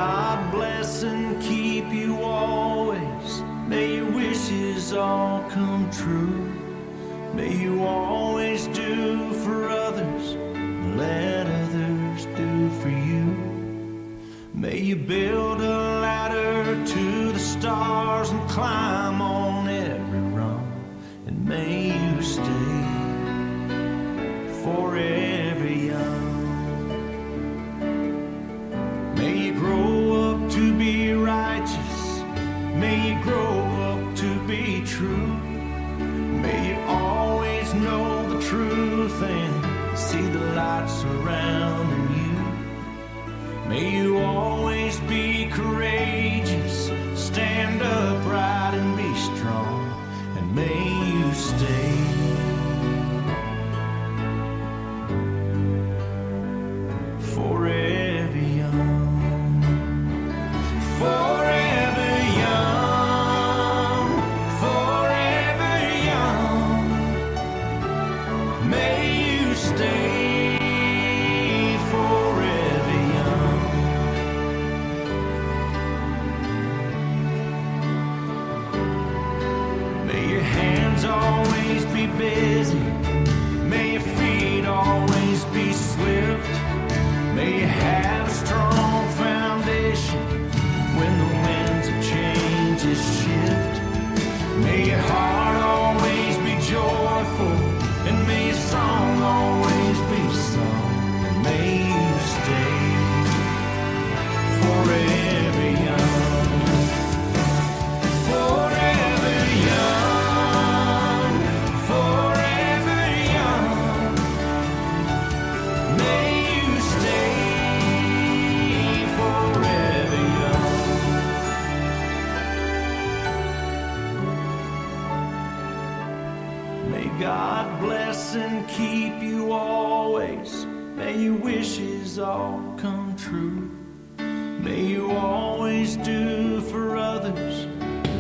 God bless and keep you always. May your wishes all come true. May you always do for others, let others do for you. May you build a ladder to the stars and climb on every rung. And may you stay forever young. May you grow up to be righteous. May you grow up to be true. May you always know the truth and see the light surrounding you. May you always be courageous, stand upright and be strong, and may you stay forever young, forever young, forever young. May you stay forever young. May your hands always be busy. May your feet always be swift. May you have a strong foundation when the winds of change shift. May your heart always be joyful, and may your song always be sung, and may you stay forever young, forever young, forever young. May you stay forever young. May God bless and keep you always. May your wishes all come true. May you always do for others,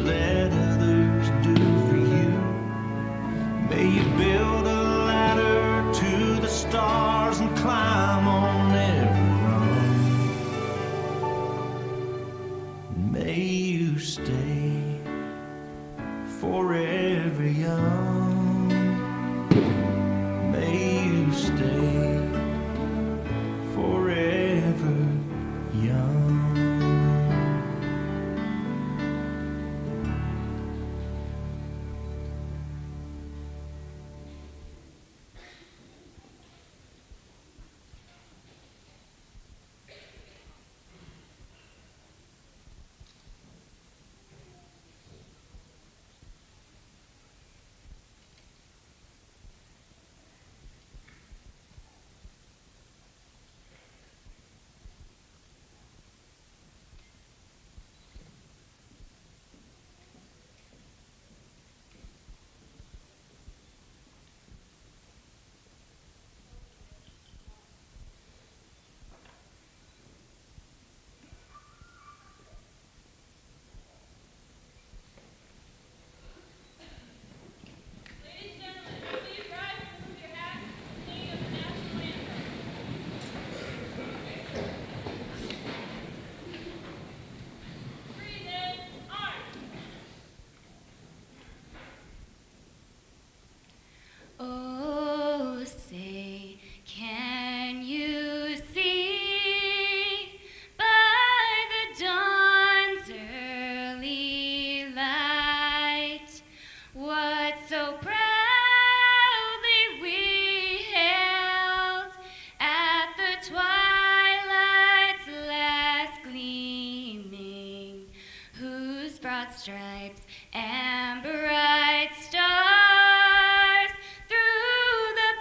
let others do for you. May you build a ladder to the stars and climb on every rung. May you stay forever young. May you stay forever young. Oh, say, can you see by the dawn's early light what so proudly we hailed at the twilight's last gleaming, whose broad stripes and bright stars through the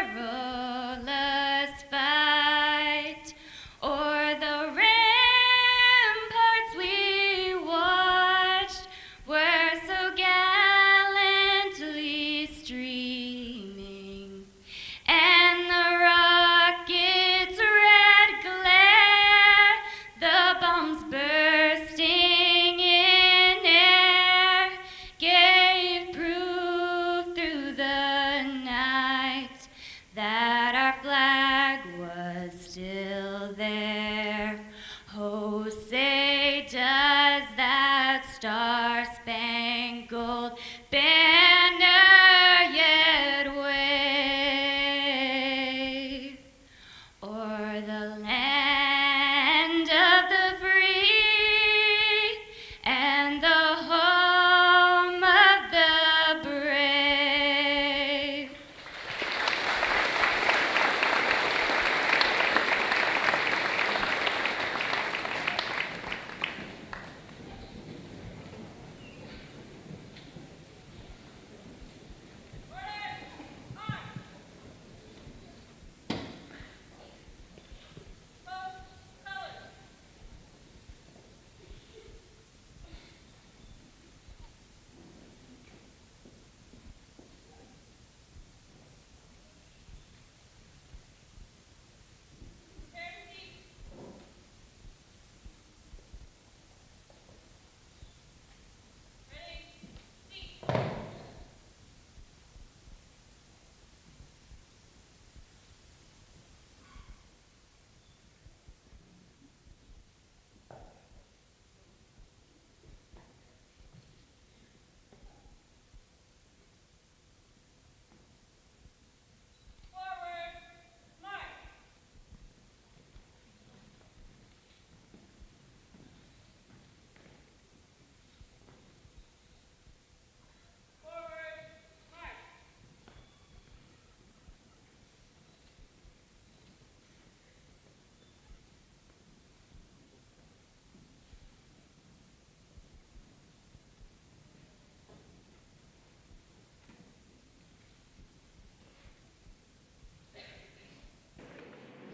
perilous fight o'er the ramparts we watched were so gallantly streaming, and the rocket's red glare, the bombs bursting in air, banner yet wave o'er the land of the free and the home of the brave.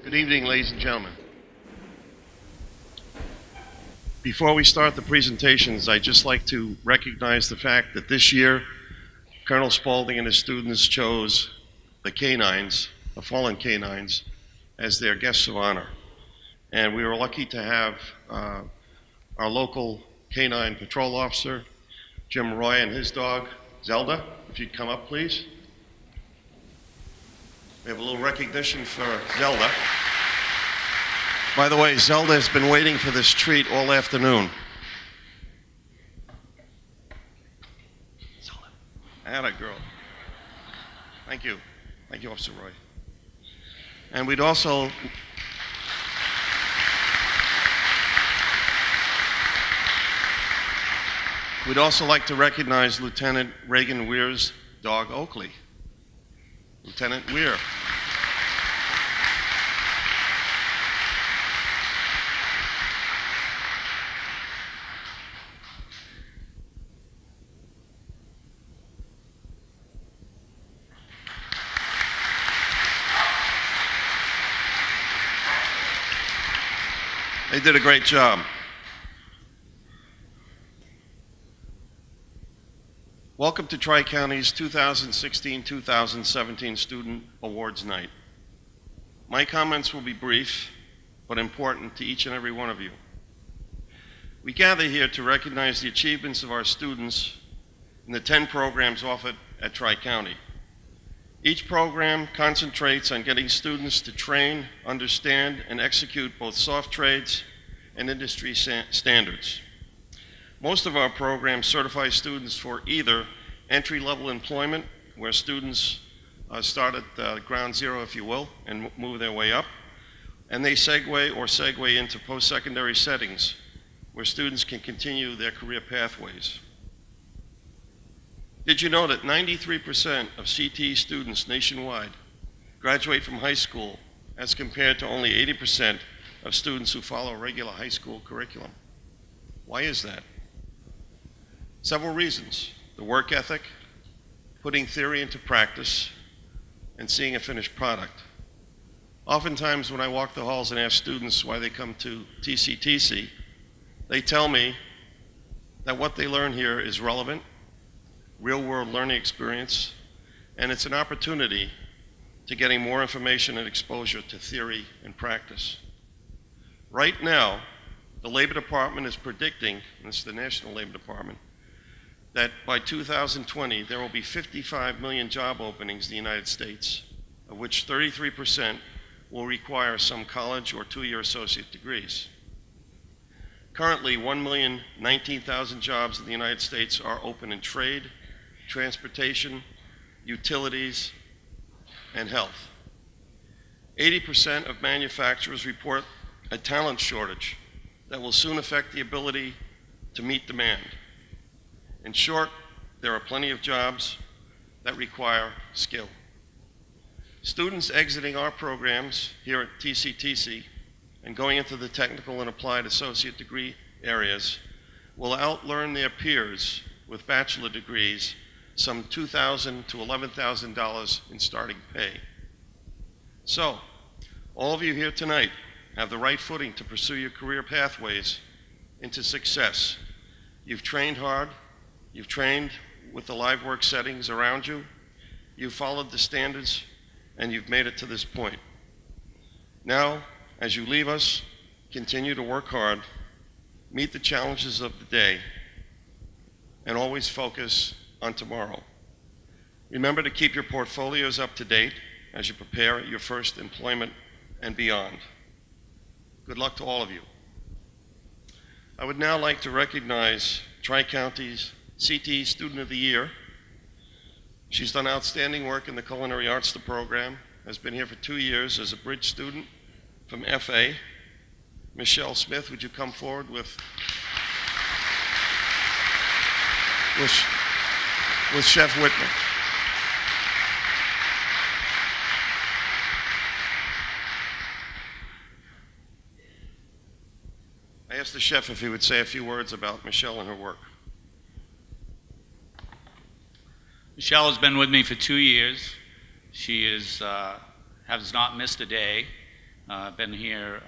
Good evening, ladies and gentlemen. Before we start the presentations, I'd just like to recognize the fact that this year, Colonel Spaulding and his students chose the canines, the fallen canines, as their guests of honor. And we were lucky to have our local canine patrol officer, Jim Roy, and his dog, Zelda. If you'd come up, please. We have a little recognition for Zelda. By the way, Zelda has been waiting for this treat all afternoon. Zelda. Atta girl. Thank you. Thank you, Officer Roy. And we'd also like to recognize Lieutenant Reagan Weir's dog, Oakley. Lieutenant Weir. They did a great job. Welcome to Tri-County's 2016-2017 Student Awards Night. My comments will be brief, but important to each and every one of you. We gather here to recognize the achievements of our students in the 10 programs offered at Tri-County. Each program concentrates on getting students to train, understand, and execute both soft trades and industry standards. Most of our programs certify students for either entry-level employment, where students start at ground zero, if you will, and move their way up, and they segue into post-secondary settings, where students can continue their career pathways. Did you know that 93% of CTE students nationwide graduate from high school as compared to only 80% of students who follow a regular high school curriculum? Why is that? Several reasons: the work ethic, putting theory into practice, and seeing a finished product. Oftentimes when I walk the halls and ask students why they come to TCTC, they tell me that what they learn here is relevant, real-world learning experience, and it's an opportunity to getting more information and exposure to theory and practice. Right now, the Labor Department is predicting, and this is the National Labor Department, that by 2020 there will be 55 million job openings in the United States, of which 33% will require some college or two-year associate degrees. Currently, 1,019,000 jobs in the United States are open in trade, transportation, utilities, and health. 80% of manufacturers report a talent shortage that will soon affect the ability to meet demand. In short, there are plenty of jobs that require skill. Students exiting our programs here at TCTC and going into the technical and applied associate degree areas will outlearn their peers with bachelor degrees some $2,000 to $11,000 in starting pay. So, all of you here tonight have the right footing to pursue your career pathways into success. You've trained hard, you've trained with the live work settings around you, you've followed the standards, and you've made it to this point. Now, as you leave us, continue to work hard, meet the challenges of the day, and always focus on tomorrow. Remember to keep your portfolios up to date as you prepare your first employment and beyond. Good luck to all of you. I would now like to recognize Tri-County's CTE Student of the Year. She's done outstanding work in the Culinary Arts program, has been here for 2 years as a bridge student from FA. Michelle Smith, would you come forward with Chef Whitman? I asked the chef if he would say a few words about Michelle and her work. Michelle has been with me for 2 years. She has not missed a day. Been here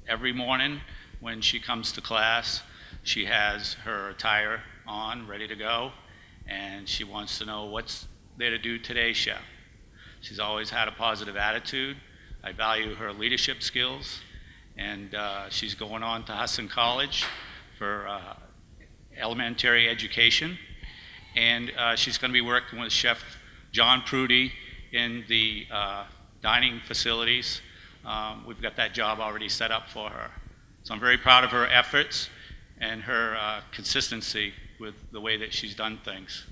every morning when she comes to class. She has her attire on, ready to go, and she wants to know what's there to do today, chef. She's always had a positive attitude. I value her leadership skills, and she's going on to Hudson College for elementary education. And she's going to be working with Chef John Prudy in the dining facilities. We've got that job already set up for her. So I'm very proud of her efforts and her consistency with the way that she's done things.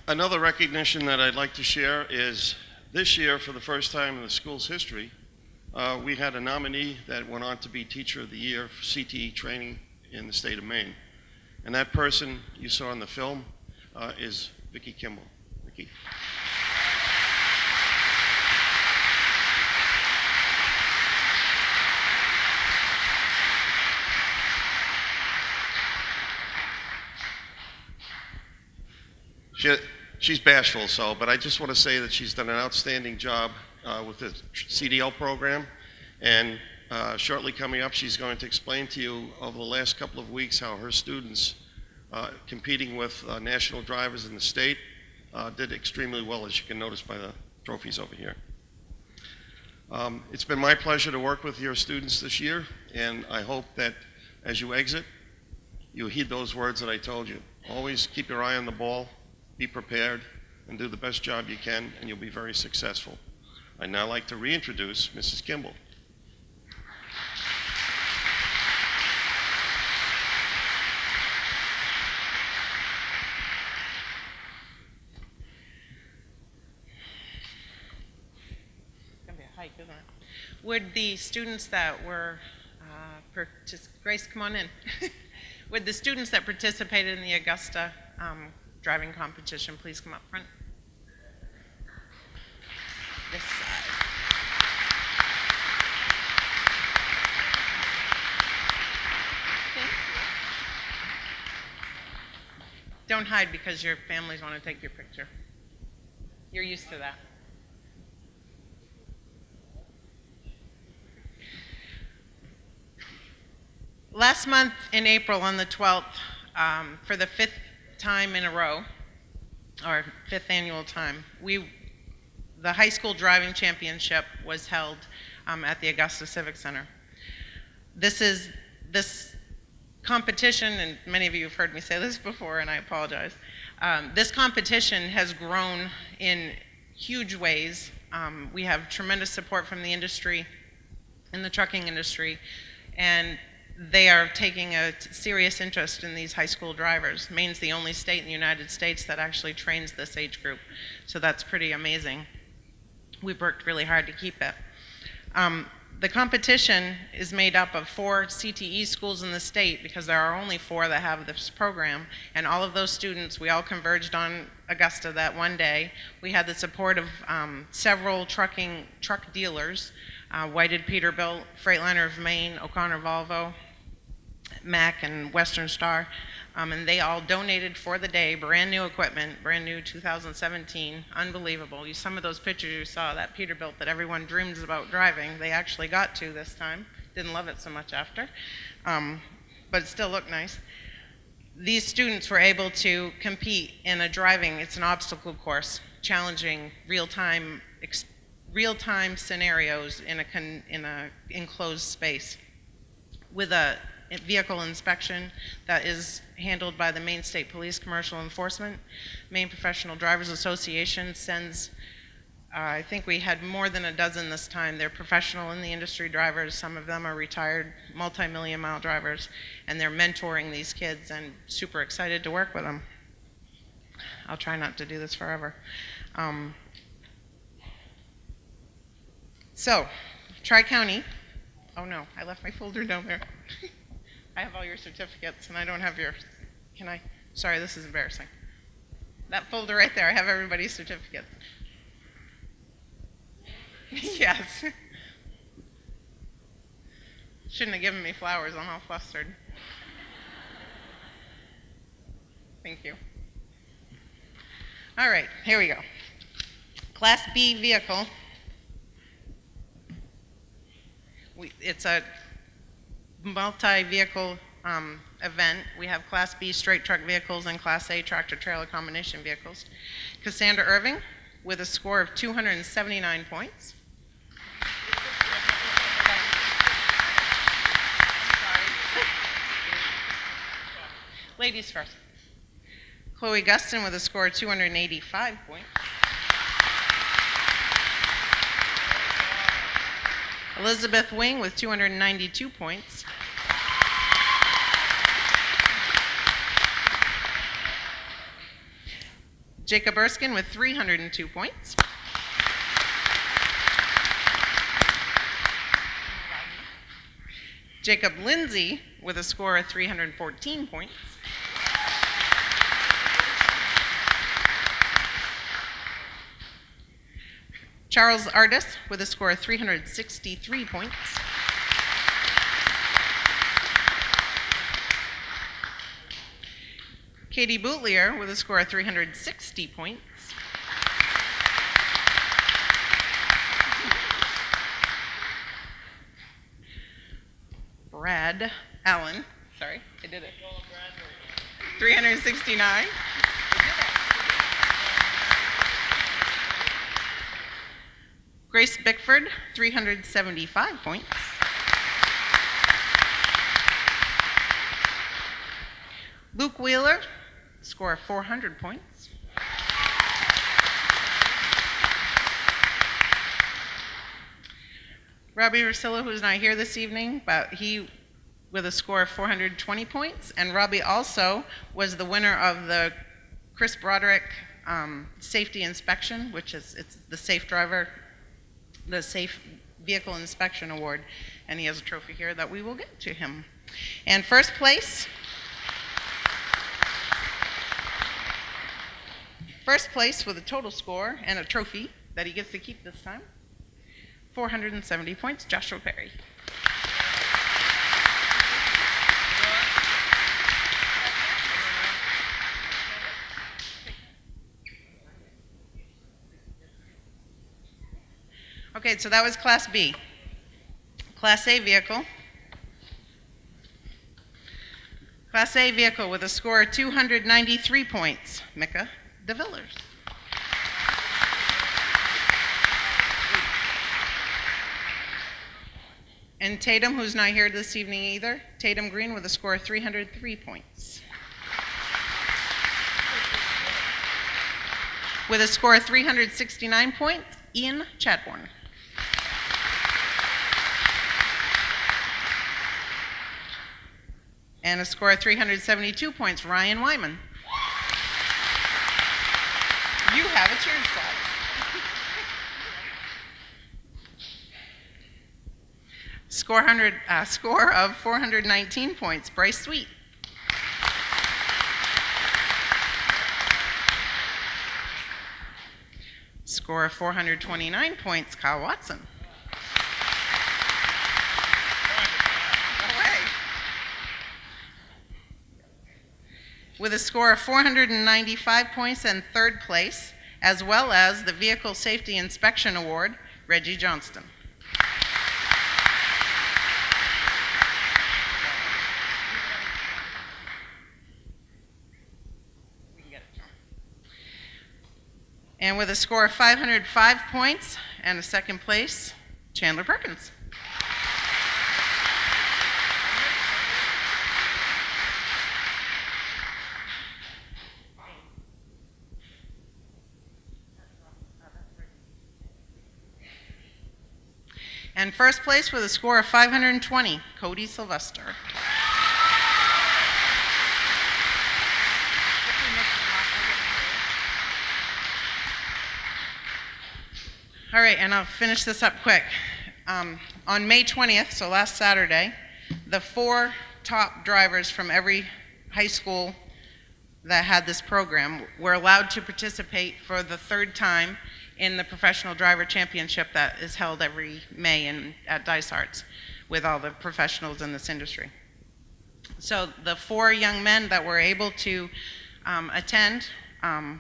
Another recognition that I'd like to share is this year, for the first time in the school's history, we had a nominee that went on to be Teacher of the Year for CTE training in the state of Maine. And that person you saw in the film is Vicki Kimball. Vicki. She's bashful, but I just want to say that she's done an outstanding job with the CDL program, and shortly coming up, she's going to explain to you over the last couple of weeks how her students competing with national drivers in the state did extremely well, as you can notice by the trophies over here. It's been my pleasure to work with your students this year, and I hope that as you exit, you heed those words that I told you. Always keep your eye on the ball, be prepared, and do the best job you can, and you'll be very successful. I'd now like to reintroduce Mrs. Kimball. It's gonna be a hike, isn't it? Would the students that were, Grace, come on in. Would the students that participated in the Augusta driving competition please come up front? This side. Thank you. Don't hide because your families want to take your picture. You're used to that. Last month in April on the 12th, for the 5th time in a row, or 5th annual time, the high school driving championship was held at the Augusta Civic Center. This competition, and many of you have heard me say this before, and I apologize. This competition has grown in huge ways We have tremendous support from the industry, in the trucking industry, and they are taking a serious interest in these high school drivers. Maine's the only state in the United States that actually trains this age group, so that's pretty amazing. We've worked really hard to keep it. The competition is made up of 4 CTE schools in the state, because there are only 4 that have this program, and all of those students, we all converged on Augusta that one day. We had the support of several truck dealers, Whited Peterbilt, Freightliner of Maine, O'Connor Volvo, Mack, and Western Star, and they all donated for the day brand new equipment, brand new 2017, unbelievable. Some of those pictures you saw, that Peterbilt that everyone dreams about driving, they actually got to this time. Didn't love it so much after, but it still looked nice. These students were able to compete in it's an obstacle course, challenging real-time scenarios in a enclosed space, with a vehicle inspection that is handled by the Maine State Police Commercial Enforcement. Maine Professional Drivers Association sends, I think we had more than a dozen this time. They're professional in the industry drivers. Some of them are retired multi-million mile drivers, and they're mentoring these kids, and super excited to work with them. I'll try not to do this forever. So, Tri-County, oh no, I left my folder down there. I have all your certificates, and I don't have yours. Sorry, this is embarrassing. That folder right there, I have everybody's certificates. Yes. Shouldn't have given me flowers, I'm all flustered. Thank you. All right, here we go. Class B vehicle. It's a multi-vehicle event. We have Class B straight truck vehicles and Class A tractor-trailer combination vehicles. Cassandra Irving with a score of 279 points. Ladies first. Chloe Guston with a score of 285 points. Elizabeth Wing with 292 points. Jacob Erskine with 302 points. Jacob Lindsay with a score of 314 points. Charles Ardis with a score of 363 points. Katie Bootlier with a score of 360 points. Brad Allen, sorry, I did it. 369. Grace Bickford, 375 points. Luke Wheeler, score of 400 points. Robbie Russillo, who's not here this evening, but he with a score of 420 points. And Robbie also was the winner of the Chris Broderick Safety Inspection, which is the Safe Vehicle Inspection Award. And he has a trophy here that we will get to him. And first place with a total score and a trophy that he gets to keep this time, 470 points, Joshua Perry. Okay, so that was Class B. Class A vehicle. Class A vehicle with a score of 293 points, Micah DeVillers. And Tatum, who's not here this evening either, Tatum Green with a score of 303 points. With a score of 369 points, Ian Chadbourne. And a score of 372 points, Ryan Wyman. You have a cheer squad. Score of 419 points, Bryce Sweet. Score of 429 points, Kyle Watson. No way. With a score of 495 points and third place, as well as the Vehicle Safety Inspection Award, Reggie Johnston. And with a score of 505 points and a second place, Chandler Perkins. And first place with a score of 520, Cody Sylvester. All right, and I'll finish this up quick. On May 20th, so last Saturday, the 4 top drivers from every high school that had this program were allowed to participate for the 3rd time in the Professional Driver Championship that is held every May at Dysarts with all the professionals in this industry. So the 4 young men that were able to attend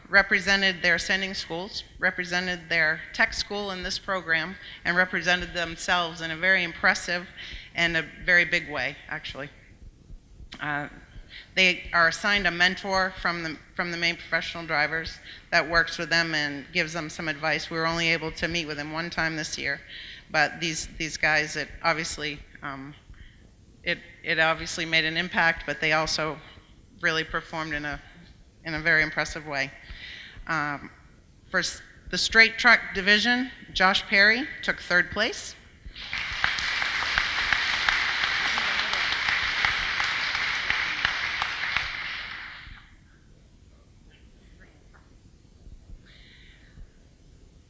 represented their sending schools, represented their tech school in this program, and represented themselves in a very impressive and a very big way, actually. They are assigned a mentor from the main professional drivers that works with them and gives them some advice. We were only able to meet with them one time this year, but these guys, it obviously made an impact, but they also really performed in a very impressive way. For the straight truck division, Josh Perry took 3rd place.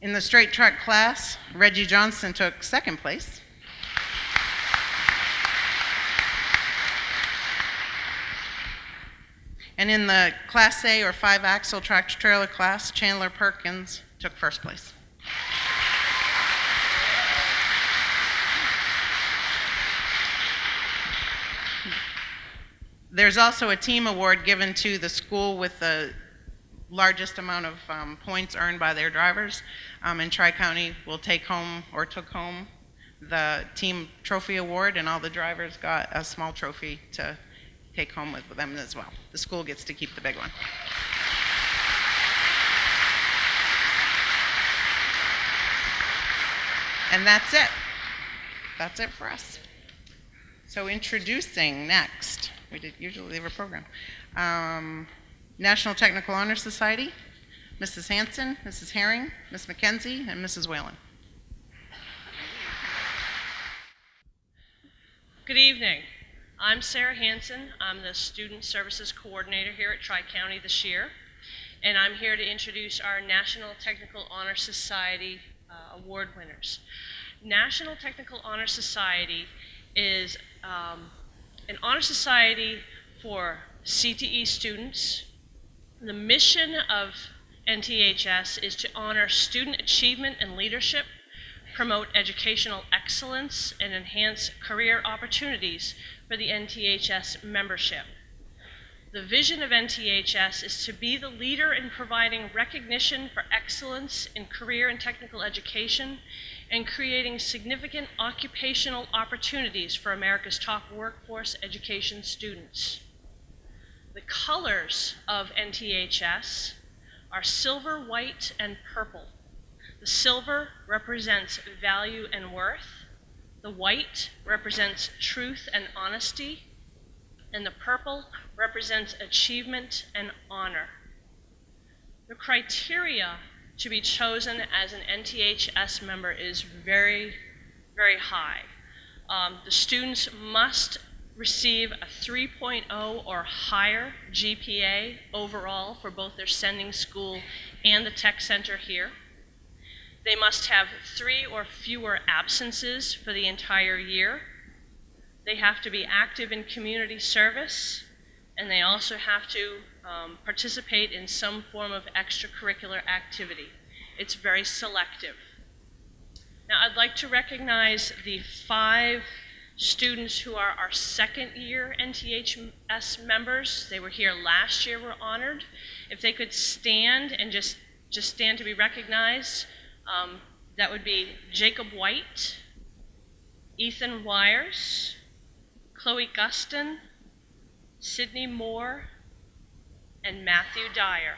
In the straight truck class, Reggie Johnston took 2nd place. And in the Class A or 5-axle tractor trailer class, Chandler Perkins took 1st place. There's also a team award given to the school with the largest amount of points earned by their drivers. And Tri-County will take home, or took home, the team trophy award, and all the drivers got a small trophy to take home with them as well. The school gets to keep the big one. And that's it. That's it for us. So introducing next, we usually have a program. National Technical Honor Society, Mrs. Hanson, Mrs. Herring, Ms. McKenzie, and Mrs. Whalen. Good evening. I'm Sarah Hanson. I'm the Student Services Coordinator here at Tri-County this year, and I'm here to introduce our National Technical Honor Society award winners. National Technical Honor Society is an honor society for CTE students. The mission of NTHS is to honor student achievement and leadership, promote educational excellence, and enhance career opportunities for the NTHS membership. The vision of NTHS is to be the leader in providing recognition for excellence in career and technical education and creating significant occupational opportunities for America's top workforce education students. The colors of NTHS are silver, white, and purple. The silver represents value and worth. The white represents truth and honesty. And the purple represents achievement and honor. The criteria to be chosen as an NTHS member is very, very high. The students must receive a 3.0 or higher GPA overall for both their sending school and the tech center here. They must have 3 or fewer absences for the entire year. They have to be active in community service, and they also have to participate in some form of extracurricular activity. It's very selective. Now, I'd like to recognize the 5 students who are our second year NTHS members. They were here last year, were honored. If they could stand and just stand to be recognized, that would be Jacob White, Ethan Wires, Chloe Guston, Sydney Moore, and Matthew Dyer.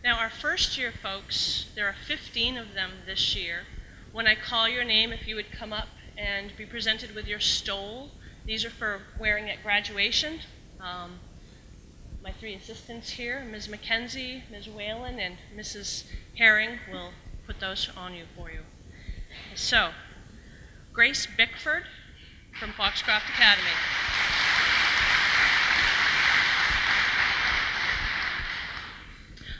Now, our first year folks, there are 15 of them this year. When I call your name, if you would come up and be presented with your stole. These are for wearing at graduation. My 3 assistants here, Ms. McKenzie, Ms. Whalen, and Mrs. Herring will put those on you for you. So, Grace Bickford from Foxcroft Academy.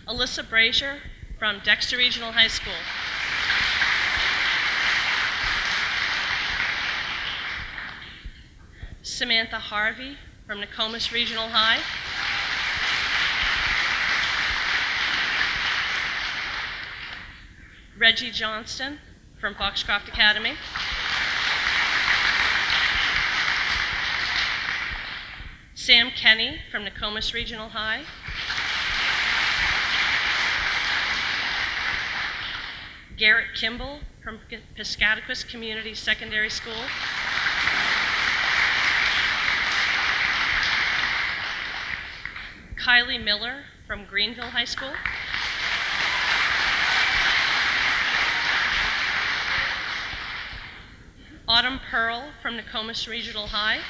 Alyssa Brazier from Dexter Regional High School. Samantha Harvey from Nokomis Regional High. Reggie Johnston from Foxcroft Academy. Sam Kenny from Nokomis Regional High. Garrett Kimball from Piscataquis Community Secondary School. Kylie Miller from Greenville High School. Autumn Pearl from Nokomis Regional High.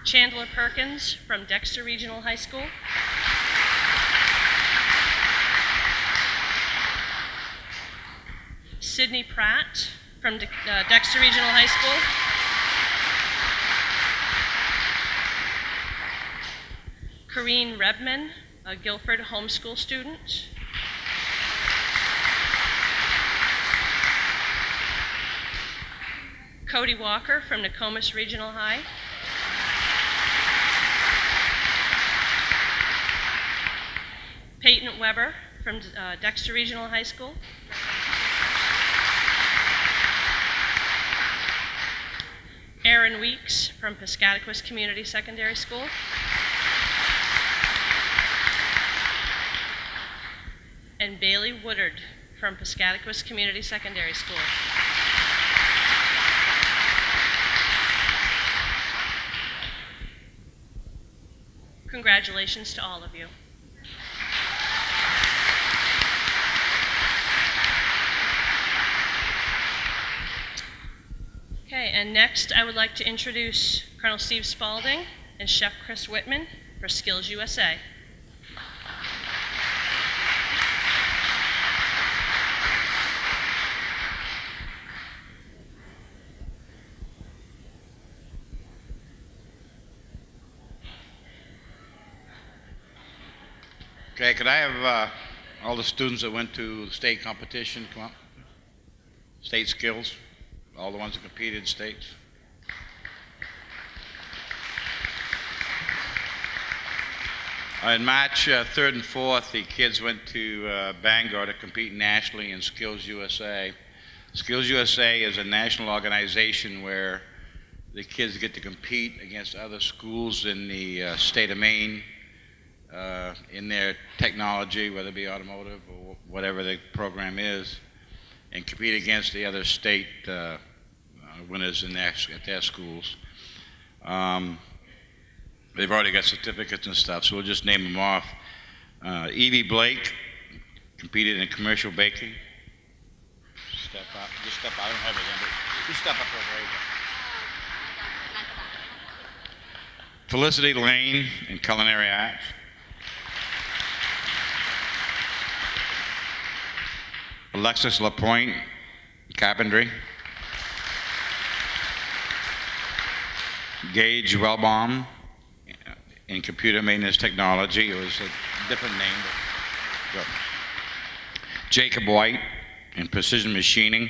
Chandler Perkins from Dexter Regional High School. Sydney Pratt from Dexter Regional High School. Corrine Rebman, a Guilford homeschool student. Cody Walker from Nokomis Regional High. Peyton Weber from Dexter Regional High School. Aaron Weeks from Piscataquis Community Secondary School. And Bailey Woodard from Piscataquis Community Secondary School. Congratulations to all of you. Okay, and next I would like to introduce Colonel Steve Spalding and Chef Chris Whitman for SkillsUSA. Okay, could I have all the students that went to the state competition come up? State skills, all the ones that competed in states. In March 3rd and 4th, the kids went to Bangor to compete nationally in SkillsUSA. SkillsUSA is a national organization where the kids get to compete against other schools in the state of Maine in their technology, whether it be automotive or whatever the program is, and compete against the other state winners in at their schools. They've already got certificates and stuff, so we'll just name them off. Evie Blake competed in commercial baking. Step up, just step up. I don't have a hand, but just step up over here. Felicity Lane in Culinary Arts. Alexis Lapointe, Carpentry. Gage Wellbaum in Computer Maintenance Technology. It was a different name. But go. Jacob White in Precision Machining.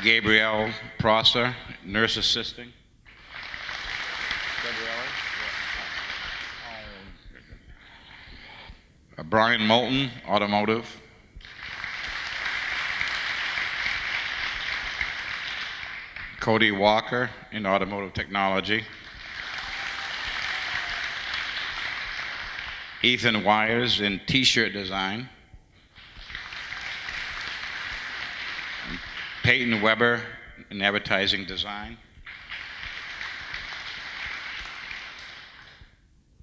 Gabrielle Prosser, Nurse Assisting. Brian Moulton, Automotive. Cody Walker in Automotive Technology. Ethan Wires in T-shirt design. Peyton Weber in advertising design.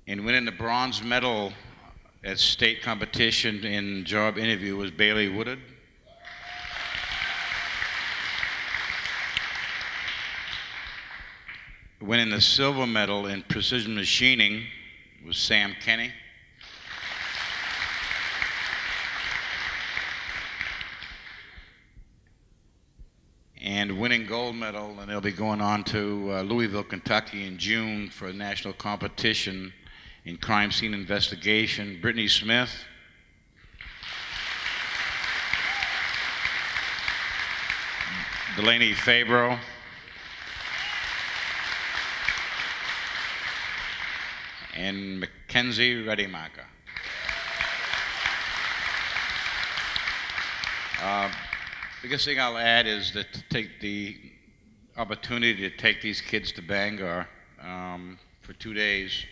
And winning the bronze medal at state competition in job interview was Bailey Woodard. Winning the silver medal in precision machining was Sam Kenny. And winning gold medal, and they'll be going on to Louisville, Kentucky in June for a national competition in crime scene investigation, Brittany Smith. Delaney Fabro. And Mackenzie Reddymacher. Biggest thing I'll add is that to take the opportunity to take these kids to Bangor for 2 days.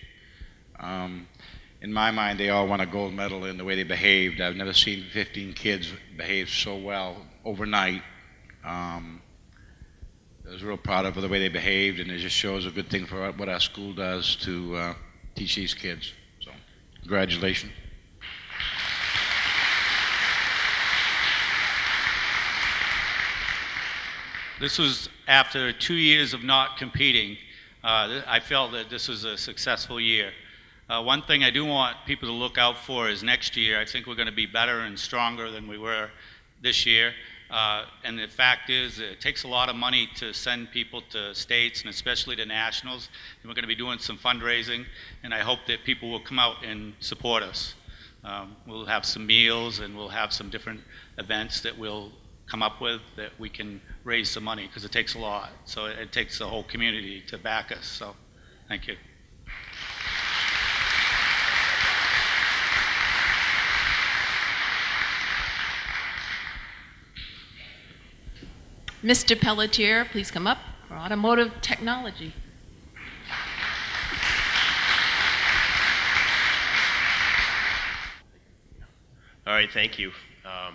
In my mind, they all won a gold medal in the way they behaved. I've never seen 15 kids behave so well overnight. I was real proud of the way they behaved, and it just shows a good thing for what our school does to teach these kids. So, congratulations. This was after 2 years of not competing. I felt that this was a successful year. One thing I do want people to look out for is next year. I think we're going to be better and stronger than we were this year. And the fact is, it takes a lot of money to send people to states and especially to nationals. And we're going to be doing some fundraising, and I hope that people will come out and support us. We'll have some meals, and we'll have some different events that we'll come up with that we can raise some money, because it takes a lot. So it takes the whole community to back us. So thank you. Mr. Pelletier, please come up for Automotive Technology. All right, thank you.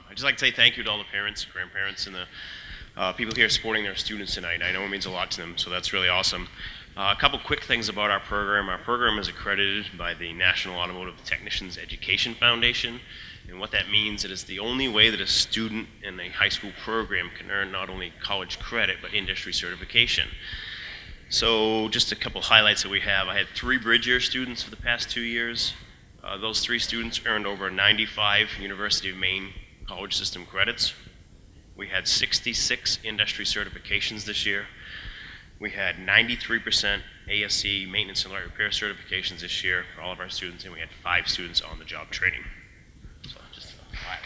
I'd just like to say thank you to all the parents, grandparents, and the people here supporting their students tonight. I know it means a lot to them, so that's really awesome. A couple quick things about our program. Our program is accredited by the National Automotive Technicians Education Foundation, and what that means, it is the only way that a student in a high school program can earn not only college credit, but industry certification. So just a couple highlights that we have. I had 3 bridge year students for the past 2 years. Those 3 students earned over 95 University of Maine college system credits. We had 66 industry certifications this year. We had 93% ASC maintenance and light repair certifications this year for all of our students, and we had 5 students on the job training. So just a highlight.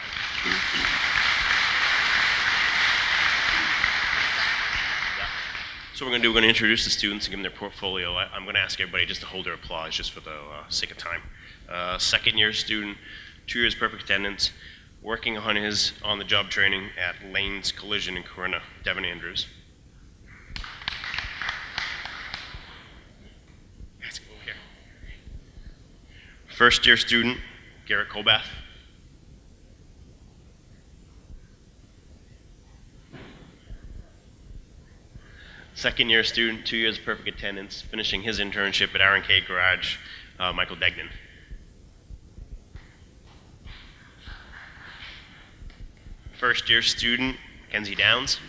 So what we're going to introduce the students and give them their portfolio. I'm going to ask everybody just to hold their applause just for the sake of time. Second year student, 2 years perfect attendance, working on his on-the-job training at Lane's Collision in Corinna, Devin Andrews. Let's go here. First year student, Garrett Colbath. Second year student, 2 years perfect attendance, finishing his internship at R&K Garage, Michael Degnan. First year student, Kenzie Downs.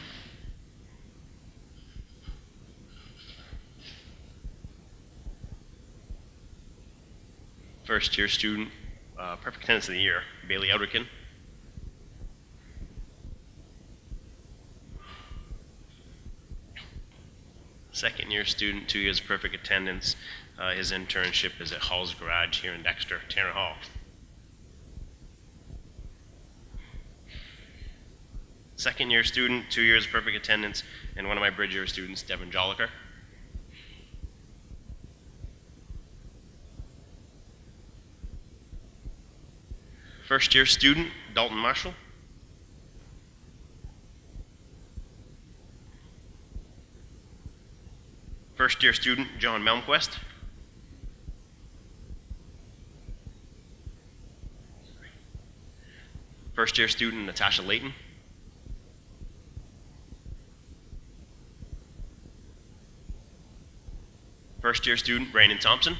First year student, perfect attendance of the year, Bailey Outerkin. Second year student, 2 years perfect attendance. His internship is at Hall's Garage here in Dexter, Tanner Hall. Second year student, 2 years perfect attendance, and one of my bridge year students, Devin Jolliker. First year student, Dalton Marshall. First year student, John Melmquist. First year student, Natasha Layton. First year student, Brandon Thompson.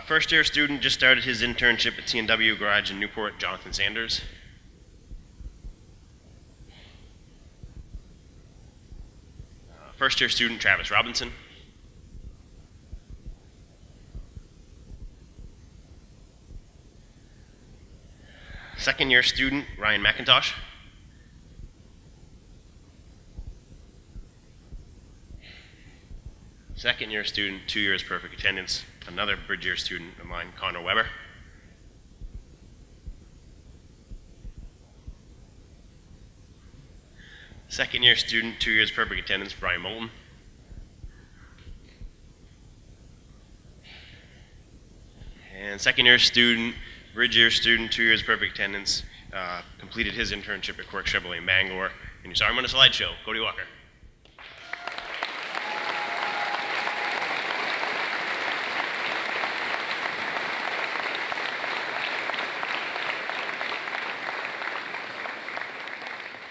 First year student just started his internship at T&W Garage in Newport, Jonathan Sanders. First year student, Travis Robinson. Second year student, Ryan McIntosh. Second year student, 2 years perfect attendance, another bridge year student of mine, Connor Weber. Second year student, 2 years perfect attendance, Brian Moulton. And second year student, bridge year student, 2 years perfect attendance, completed his internship at Quirk Chevrolet in Bangor. And you saw him on a slideshow, Cody Walker.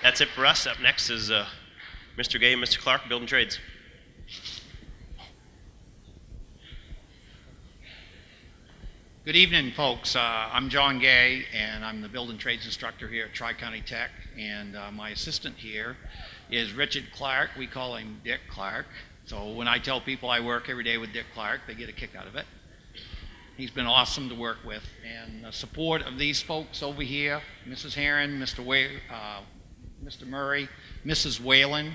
That's it for us. Up next is Mr. Gay and Mr. Clark, Building Trades. Good evening, folks. I'm John Gay, and I'm the Building Trades instructor here at Tri-County Tech, and my assistant here is Richard Clark. We call him Dick Clark. So when I tell people I work every day with Dick Clark, they get a kick out of it. He's been awesome to work with, and the support of these folks over here, Mrs. Herron, Mr. Murray, Mrs. Whalen,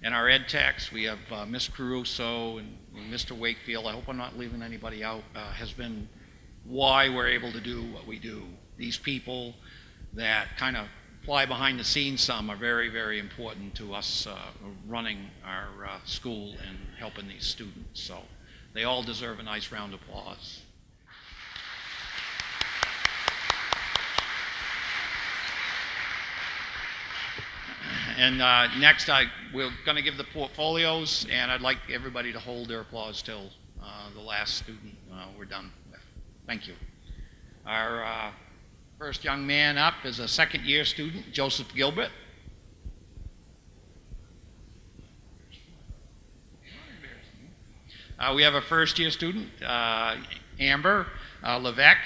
and our ed techs. We have Ms. Caruso and Mr. Wakefield. I hope I'm not leaving anybody out. Has been why we're able to do what we do. These people that kind of fly behind the scenes some are very, very important to us running our school and helping these students. So they all deserve a nice round of applause. And next, we're going to give the portfolios, and I'd like everybody to hold their applause till the last student we're done with. Thank you. Our first young man up is a second-year student, Joseph Gilbert. We have a first-year student, Amber Levesque.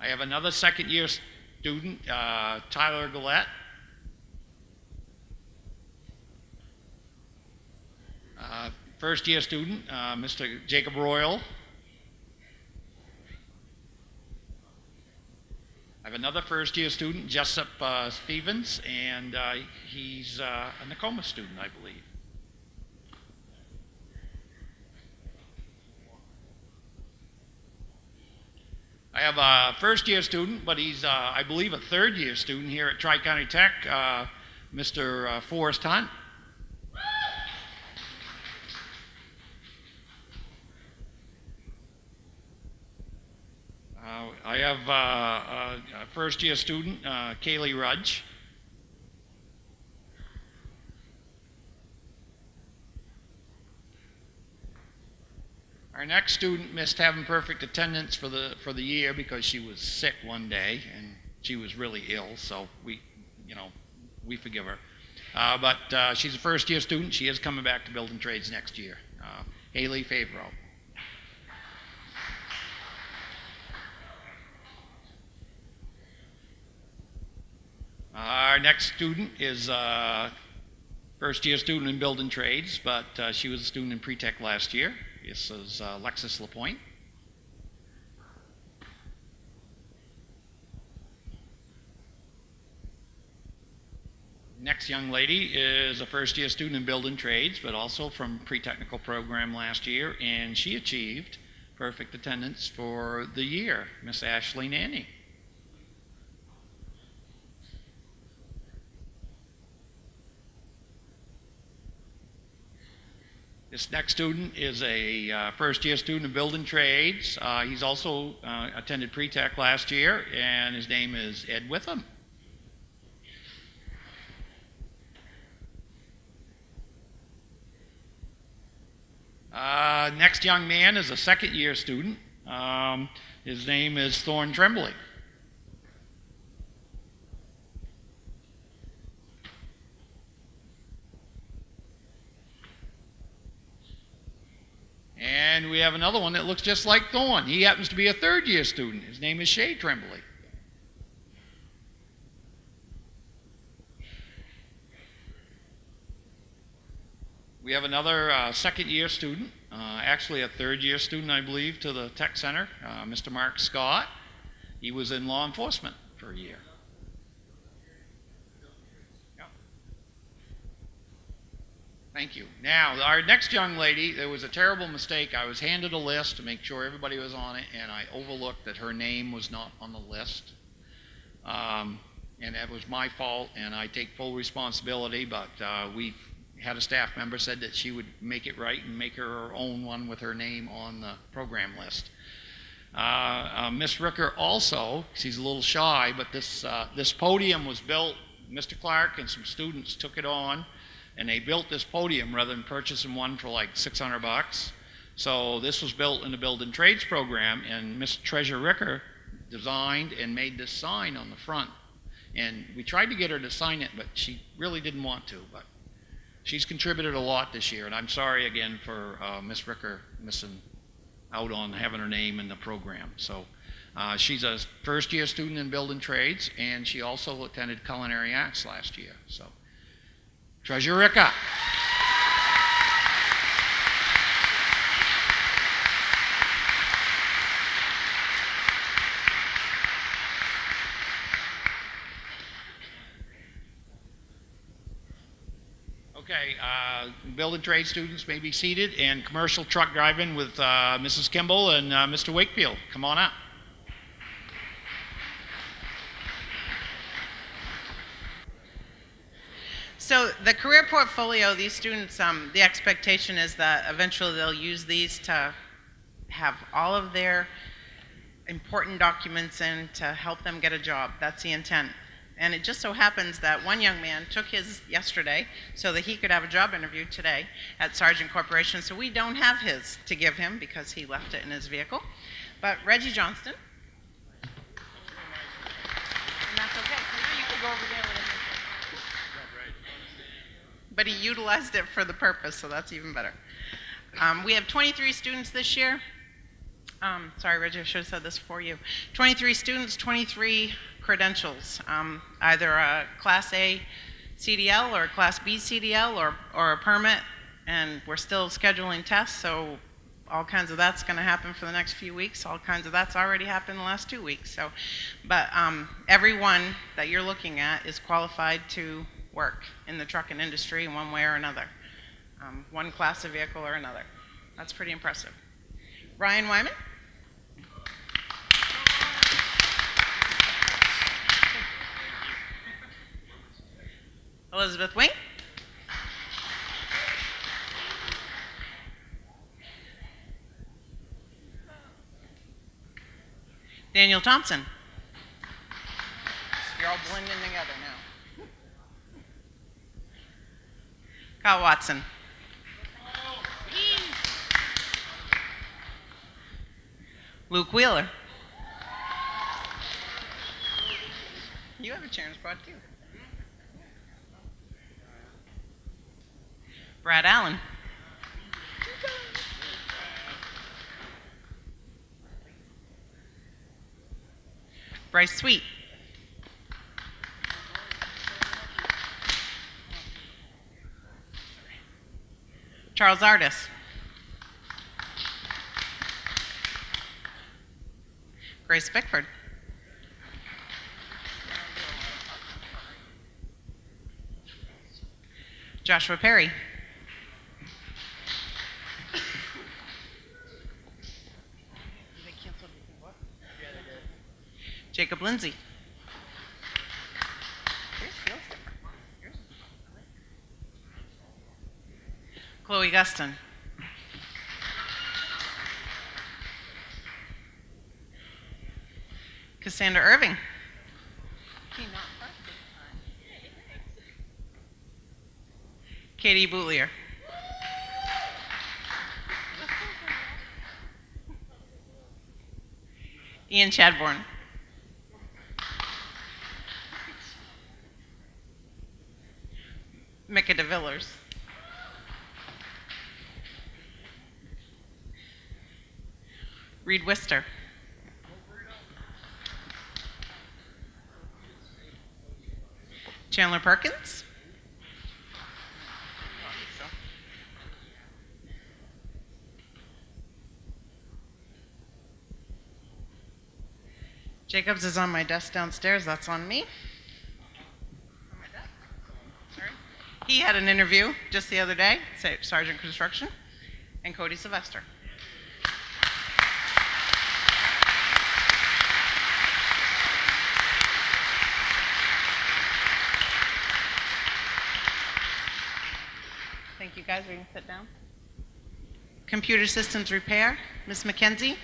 I have another second-year student, Tyler Gillette. First-year student, Mr. Jacob Royal. I have another first-year student, Jessup Stevens, and he's a Nakoma student, I believe. I have a first-year student, but he's, I believe, a third-year student here at Tri-County Tech, Mr. Forrest Hunt. I have a first-year student, Kaylee Rudge. Our next student missed having perfect attendance for the year because she was sick one day and she was really ill. So we forgive her. But she's a first-year student. She is coming back to Building Trades next year. Haley Favreau. Our next student is a first-year student in building trades, but she was a student in pre-tech last year. This is Alexis Lapointe. Next young lady is a first-year student in building trades, but also from pre-technical program last year, and she achieved perfect attendance for the year, Miss Ashley Nanny. This next student is a first-year student in building trades. He's also attended pre-tech last year, and his name is Ed Witham. Next young man is a second-year student. His name is Thorne Tremblay. And we have another one that looks just like Thorne. He happens to be a third-year student. His name is Shay Tremblay. We have another second-year student, actually a third-year student, I believe, to the Tech Center, Mr. Mark Scott. He was in law enforcement for a year. Yeah. Thank you. Now, our next young lady, there was a terrible mistake. I was handed a list to make sure everybody was on it, and I overlooked that her name was not on the list. And that was my fault, and I take full responsibility, but we had a staff member said that she would make it right and make her own one with her name on the program list. Miss Ricker also, she's a little shy, but this podium was built. Mr. Clark and some students took it on, and they built this podium rather than purchasing one for like $600. So this was built in the building trades program, and Miss Treasure Ricker designed and made this sign on the front. And we tried to get her to sign it, but she really didn't want to. But she's contributed a lot this year, and I'm sorry again for Miss Ricker missing out on having her name in the program. So she's a first-year student in building trades, and she also attended Culinary Arts last year. So, Treasure Ricker. Okay, building trade students may be seated, and commercial truck driving with Mrs. Kimball and Mr. Wakefield. Come on up. So the career portfolio, these students, the expectation is that eventually they'll use these to have all of their important documents in to help them get a job. That's the intent. And it just so happens that one young man took his yesterday so that he could have a job interview today at Sargent Corporation. So we don't have his to give him because he left it in his vehicle. But Reggie Johnston. And that's okay. You can go over there with him. But he utilized it for the purpose, so that's even better. We have 23 students this year. Sorry, Reggie, I should have said this for you. 23 students, 23 credentials, either a Class A CDL or a Class B CDL or a permit, and we're still scheduling tests, so all kinds of that's going to happen for the next few weeks. All kinds of that's already happened in the last 2 weeks. So, but everyone that you're looking at is qualified to work in the trucking industry in one way or another, one class of vehicle or another. That's pretty impressive. Ryan Wyman. Elizabeth Wing. Daniel Thompson. You're all blending together now. Kyle Watson. Luke Wheeler. You have a chair in spot too. Brad Allen. Bryce Sweet. Charles Artis. Grace Bickford. Joshua Perry. Jacob Lindsay. Chloe Guston. Cassandra Irving. Katie Boutlier. Ian Chadbourne. Micah DeVillers. Reed Wister. Chandler Perkins. Jacobs is on my desk downstairs. That's on me. He had an interview just the other day, Sergeant Construction, and Cody Sylvester. Thank you, guys. We can sit down. Computer Systems Repair, Ms. McKenzie.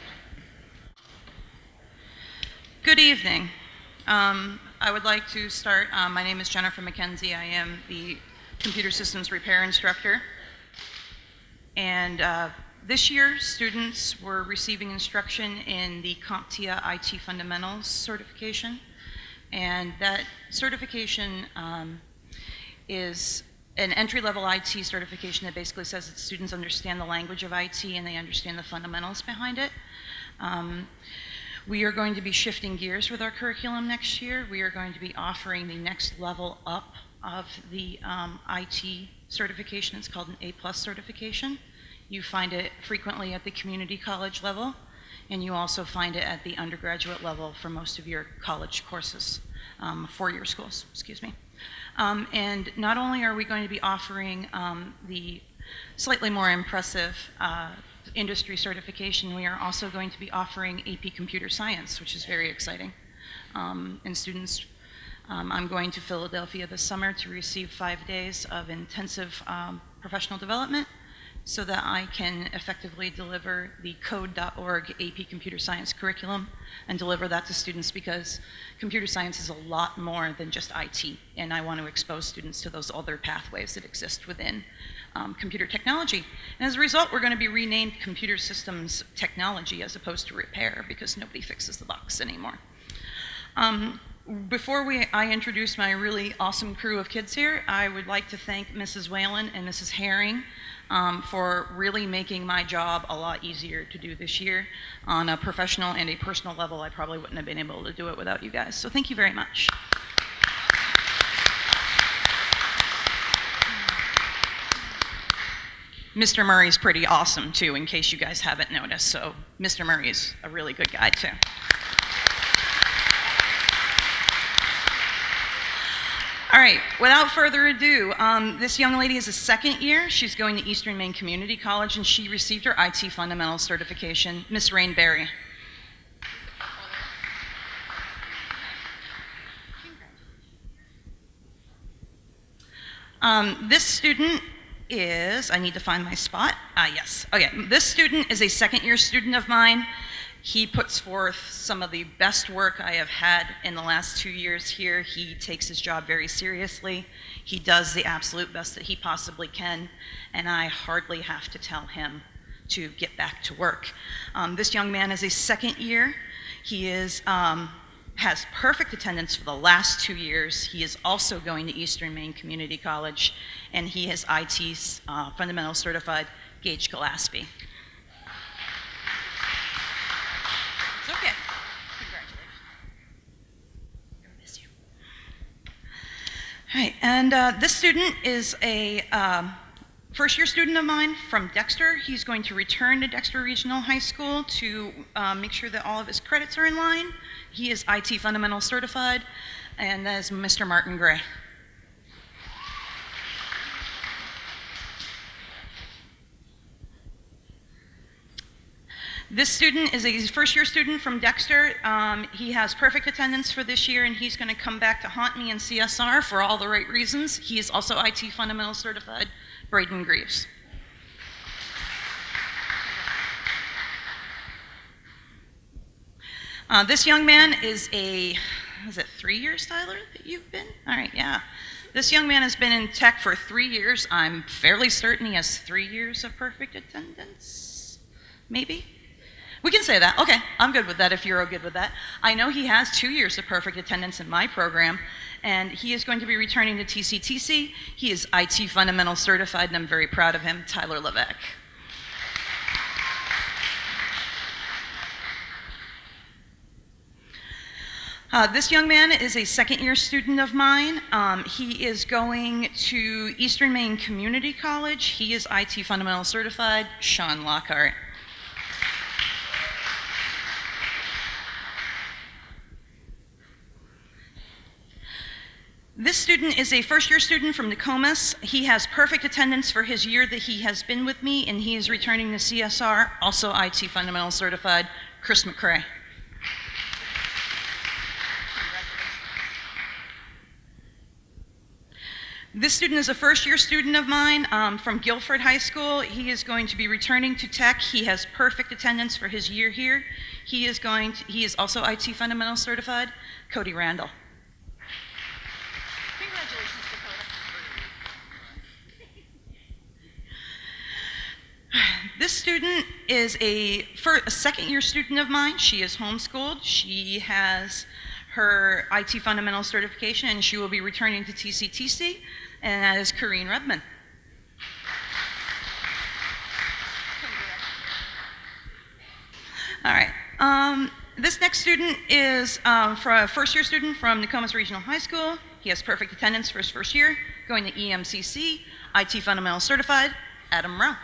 Good evening. I would like to start. My name is Jennifer McKenzie. I am the Computer Systems Repair Instructor. And this year, students were receiving instruction in the CompTIA IT Fundamentals certification. And that certification is an entry-level IT certification that basically says that students understand the language of IT and they understand the fundamentals behind it. We are going to be shifting gears with our curriculum next year. We are going to be offering the next level up of the IT certification. It's called an A+ certification. You find it frequently at the community college level, and you also find it at the undergraduate level for most of your college courses, four-year schools, excuse me. And not only are we going to be offering the slightly more impressive industry certification, we are also going to be offering AP Computer Science, which is very exciting. And students, I'm going to Philadelphia this summer to receive 5 days of intensive professional development so that I can effectively deliver the code.org AP Computer Science curriculum and deliver that to students, because computer science is a lot more than just IT, and I want to expose students to those other pathways that exist within computer technology. And as a result, we're going to be renamed Computer Systems Technology as opposed to Repair, because nobody fixes the box anymore. Before I introduce my really awesome crew of kids here, I would like to thank Mrs. Whalen and Mrs. Herring for really making my job a lot easier to do this year. On a professional and a personal level, I probably wouldn't have been able to do it without you guys. So thank you very much. Mr. Murray's pretty awesome too, in case you guys haven't noticed. So Mr. Murray's a really good guy too. All right, without further ado, this young lady is a second year. She's going to Eastern Maine Community College, and she received her IT Fundamentals certification. Miss Rain Berry. This student is, I need to find my spot. Yes, okay. This student is a second year student of mine. He puts forth some of the best work I have had in the last 2 years here. He takes his job very seriously. He does the absolute best that he possibly can, and I hardly have to tell him to get back to work. This young man is a second year. He is, has perfect attendance for the last 2 years. He is also going to Eastern Maine Community College, and he is IT Fundamentals Certified Gage Gillespie. It's okay. Congratulations. Right, and this student is a first-year student of mine from Dexter. He's going to return to Dexter Regional High School to make sure that all of his credits are in line. He is IT Fundamental Certified, and that is Mr. Martin Gray. This student is a first-year student from Dexter. He has perfect attendance for this year, and he's going to come back to haunt me in CSR for all the right reasons. He is also IT Fundamental Certified, Braden Greaves. This young man is is it 3 years, Tyler, that you've been? All right, yeah. This young man has been in tech for 3 years. I'm fairly certain he has 3 years of perfect attendance, maybe? We can say that. Okay, I'm good with that if you're all good with that. I know he has 2 years of perfect attendance in my program, and he is going to be returning to TCTC. He is IT Fundamental Certified, and I'm very proud of him, Tyler Levesque. This young man is a second-year student of mine. He is going to Eastern Maine Community College. He is IT Fundamental Certified, Sean Lockhart. This student is a first-year student from Nokomis. He has perfect attendance for his year that he has been with me, and he is returning to CSR, also IT Fundamental Certified, Chris McCrae. This student is a first-year student of mine from Guilford High School. He is going to be returning to tech. He has perfect attendance for his year here. He is also IT Fundamental Certified, Cody Randall. Congratulations, Dakota. This student is a second-year student of mine. She is homeschooled. She has her IT Fundamental certification, and she will be returning to TCTC, and that is Corrine Redman. All right. This next student is a first-year student from Nokomis Regional High School. He has perfect attendance for his first year, going to EMCC, IT Fundamental Certified, Adam Rowe.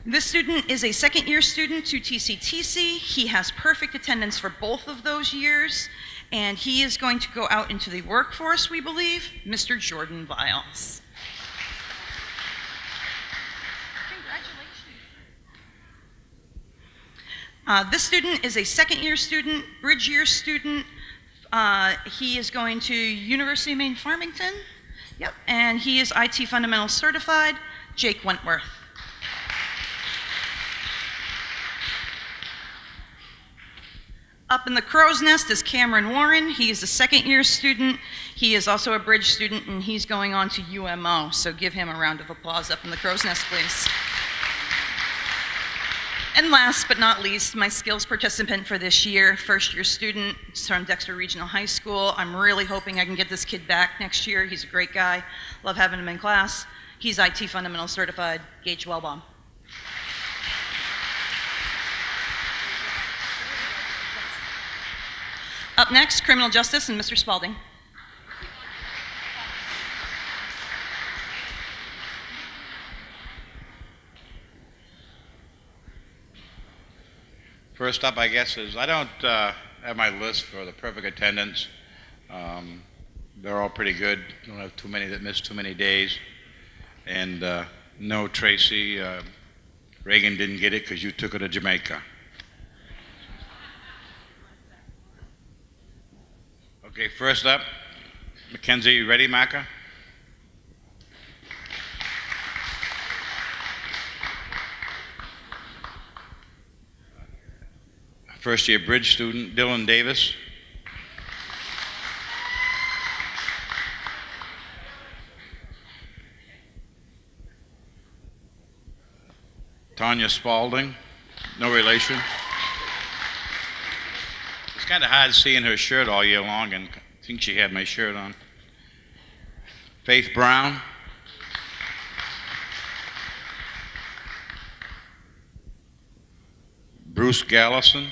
This student is a second-year student to TCTC. He has perfect attendance for both of those years, and he is going to go out into the workforce, we believe, Mr. Jordan Viles. This student is a second-year student, bridge year student. He is going to University of Maine Farmington. Yep, and he is IT Fundamental Certified, Jake Wentworth. Up in the crow's nest is Cameron Warren. He is a second-year student. He is also a bridge student, and he's going on to UMO. So give him a round of applause up in the crow's nest, please. And last but not least, my skills participant for this year, first-year student from Dexter Regional High School. I'm really hoping I can get this kid back next year. He's a great guy. Love having him in class. He's IT Fundamental Certified, Gage Wellbaum. Up next, Criminal Justice and Mr. Spalding. First up, I guess, is I don't have my list for the perfect attendance. They're all pretty good. Don't have too many that miss too many days. And no, Tracy, Reagan didn't get it because you took her to Jamaica. Okay, first up, Mackenzie, you ready, Maka? First year bridge student, Dylan Davis. Tanya Spalding, no relation. It's kind of hard seeing her shirt all year long, and I think she had my shirt on. Faith Brown. Bruce Gallison.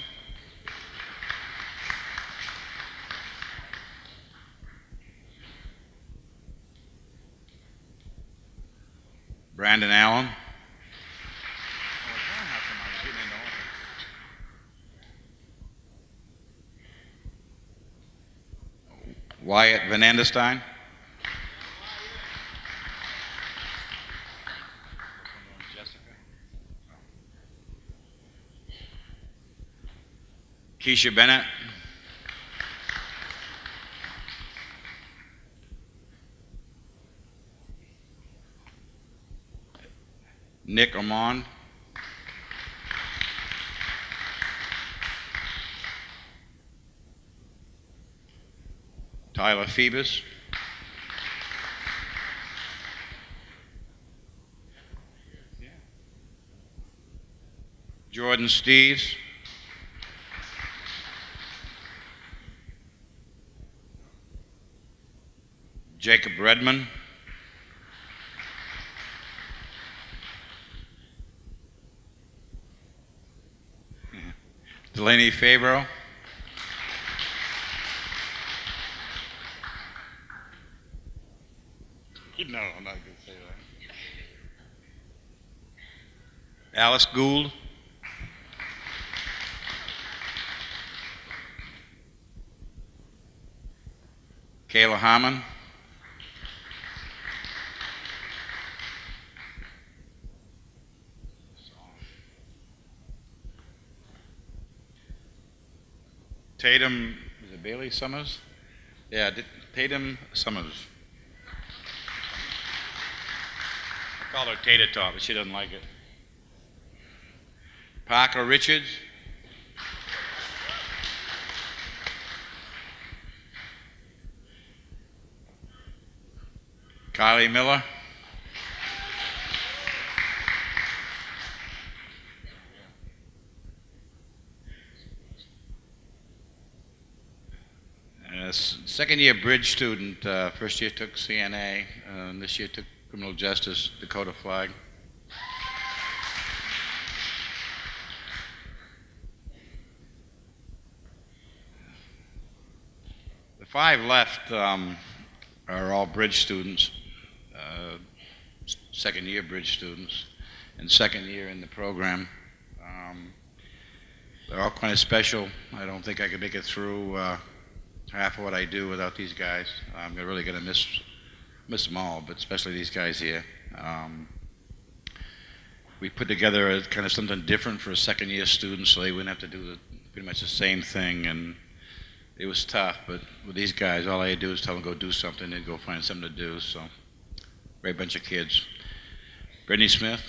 Brandon Allen. Wyatt Van Anderstein. Keisha Bennett. Nick Amond. Tyler Phoebus. Jordan Steves. Jacob Redman. Delaney Fabro. No, I'm not going to say that. Alice Gould. Kayla Harmon. Tatum, is it Bailey Summers? Yeah, Tatum Summers. I call her Tater Tot, but she doesn't like it. Parker Richards. Kylie Miller. Second year bridge student, first year took CNA, this year took criminal justice, Dakota Flag. The 5 left are all bridge students, second year bridge students, and second year in the program. They're all kind of special. I don't think I could make it through half of what I do without these guys. I'm really going to miss them all, but especially these guys here. We put together a kind of something different for a second year student so they wouldn't have to do pretty much the same thing, and it was tough, but with these guys, all I had to do is tell them go do something, they'd go find something to do, so great bunch of kids. Brittany Smith.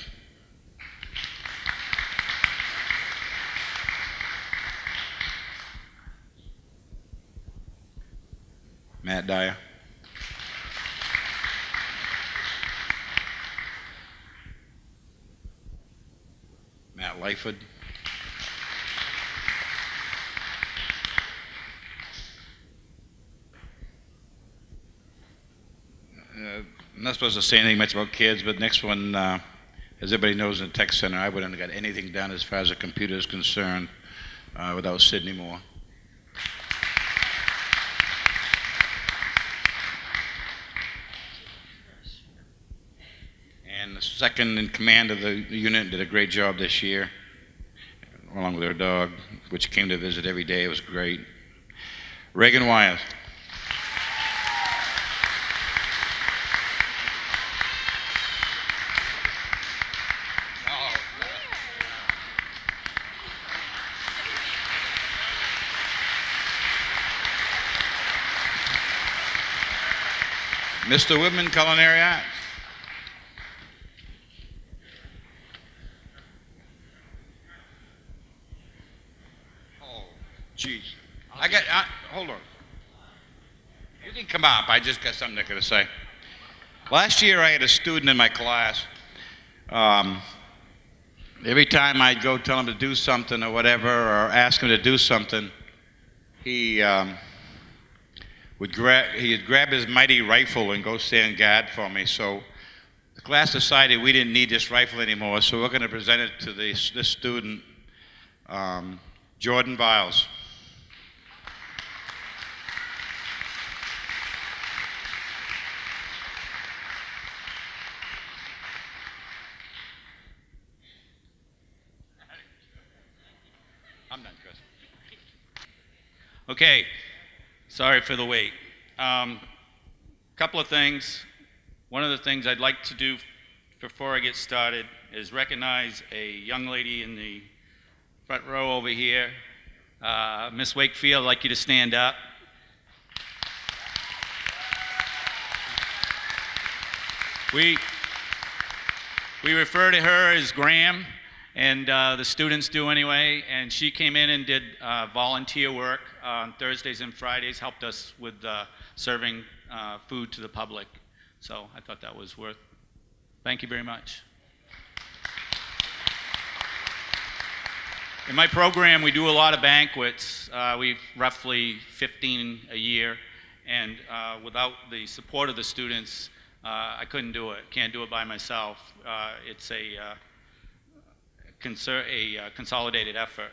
Matt Dyer. Matt Lightfoot. I'm not supposed to say anything much about kids, but next one, as everybody knows in the tech center, I wouldn't have got anything done as far as a computer is concerned without Sydney Moore. And the second in command of the unit did a great job this year, along with her dog, which came to visit every day. It was great. Reagan Wyeth. Mr. Whitman, Culinary Arts. Oh, jeez. Hold on. You can come up. I just got something to say. Last year I had a student in my class. Every time I'd go tell him to do something or whatever, or ask him to do something, he'd grab his mighty rifle and go stand guard for me. So the class decided we didn't need this rifle anymore, so we're going to present it to this student, Jordan Biles. Okay, sorry for the wait. Couple of things. One of the things I'd like to do before I get started is recognize a young lady in the front row over here. Miss Wakefield, I'd like you to stand up. We refer to her as Graham, and the students do anyway, and she came in and did volunteer work on Thursdays and Fridays, helped us with serving food to the public. So I thought that was worth. Thank you very much. In my program, we do a lot of banquets. We've roughly 15 a year, and without the support of the students, I couldn't do it. Can't do it by myself. It's a consolidated effort.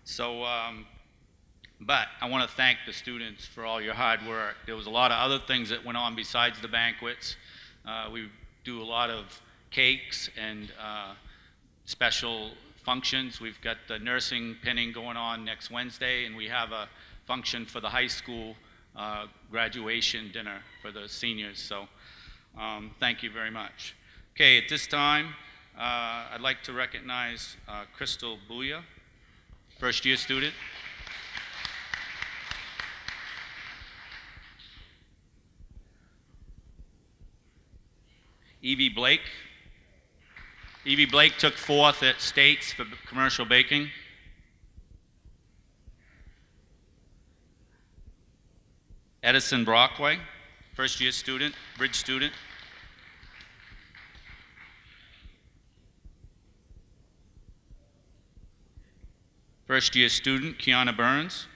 So, but I want to thank the students for all your hard work. There was a lot of other things that went on besides the banquets. We do a lot of cakes and special functions. We've got the nursing pinning going on next Wednesday, and we have a function for the high school graduation dinner for the seniors. So thank you very much. Okay, at this time, I'd like to recognize Crystal Bouya, first-year student. Evie Blake. Evie Blake took 4th at States for commercial baking. Edison Brockway, first-year student, bridge student. First-year student, Kiana Burns,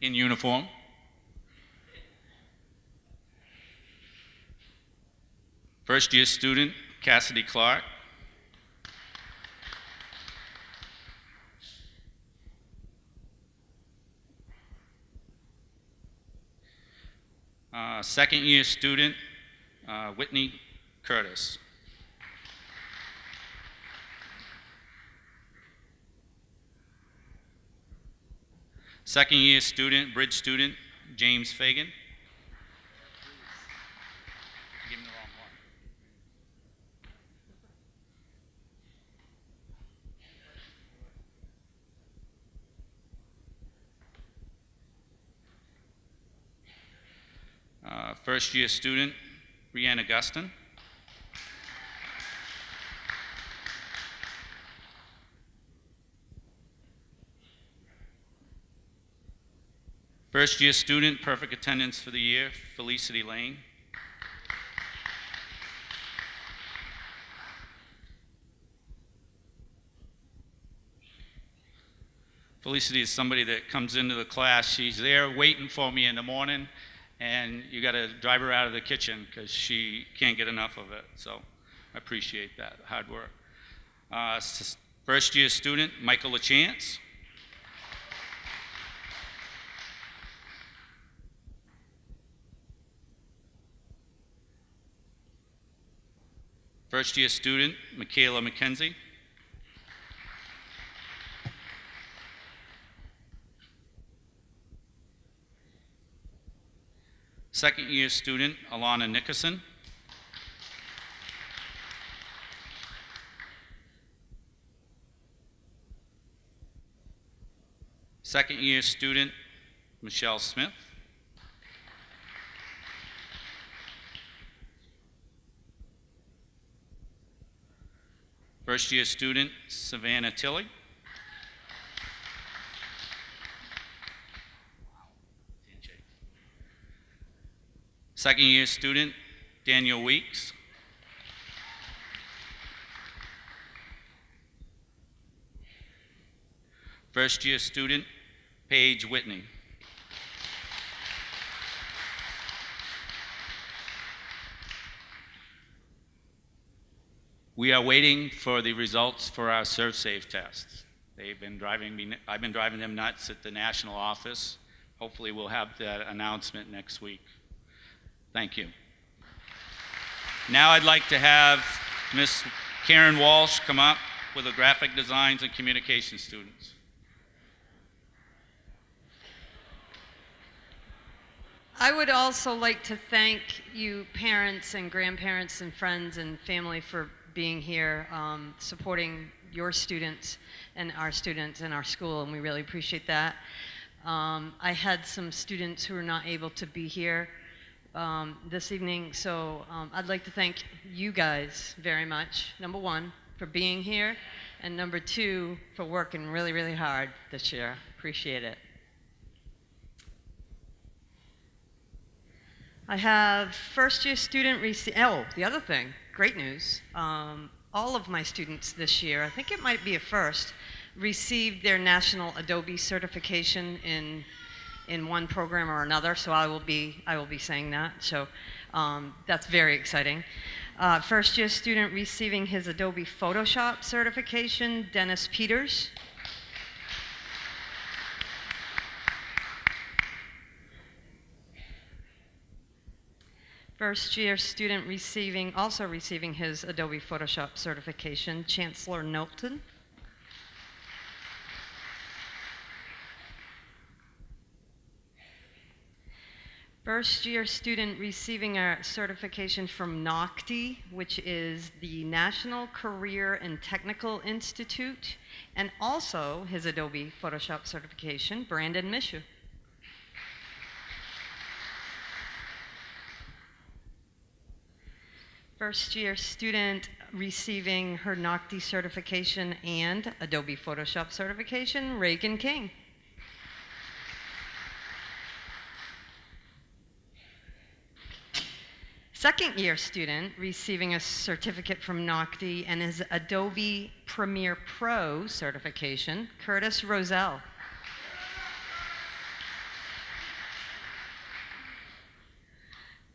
in uniform. First-year student, Cassidy Clark. Second-year student, Whitney Curtis. Second-year student, bridge student, James Fagan. Give him the wrong one. First-year student, Brianna Gustin. First-year student, perfect attendance for the year, Felicity Lane. Felicity is somebody that comes into the class. She's there waiting for me in the morning, and you got to drive her out of the kitchen because she can't get enough of it. So I appreciate that hard work. First-year student, Michael LaChance. First-year student, Michaela McKenzie. Second-year student, Alana Nickerson. Second-year student, Michelle Smith. First-year student, Savannah Tilley. Second-year student, Daniel Weeks. First-year student, Paige Whitney. We are waiting for the results for our ServSafe tests. They've been driving me, I've been driving them nuts at the national office. Hopefully we'll have that announcement next week. Thank you. Now I'd like to have Miss Karen Walsh come up with the graphic designs and communication students. I would also like to thank you parents and grandparents and friends and family for being here, supporting your students and our school, and we really appreciate that. I had some students who were not able to be here this evening, so I'd like to thank you guys very much, number one, for being here, and number two, for working really, really hard this year. Appreciate it. I have first year student the other thing, great news. All of my students this year, I think it might be a first, received their national Adobe certification in one program or another, so I will be saying that. So that's very exciting. First year student receiving his Adobe Photoshop certification, Dennis Peters. First year student also receiving his Adobe Photoshop certification, Chancellor Knowlton. First year student receiving a certification from NOCTI, which is the National Career and Technical Institute, and also his Adobe Photoshop certification, Brandon Mishu. First year student receiving her NOCTI certification and Adobe Photoshop certification, Reagan King. Second year student receiving a certificate from NOCTI and his Adobe Premiere Pro certification, Curtis Roselle.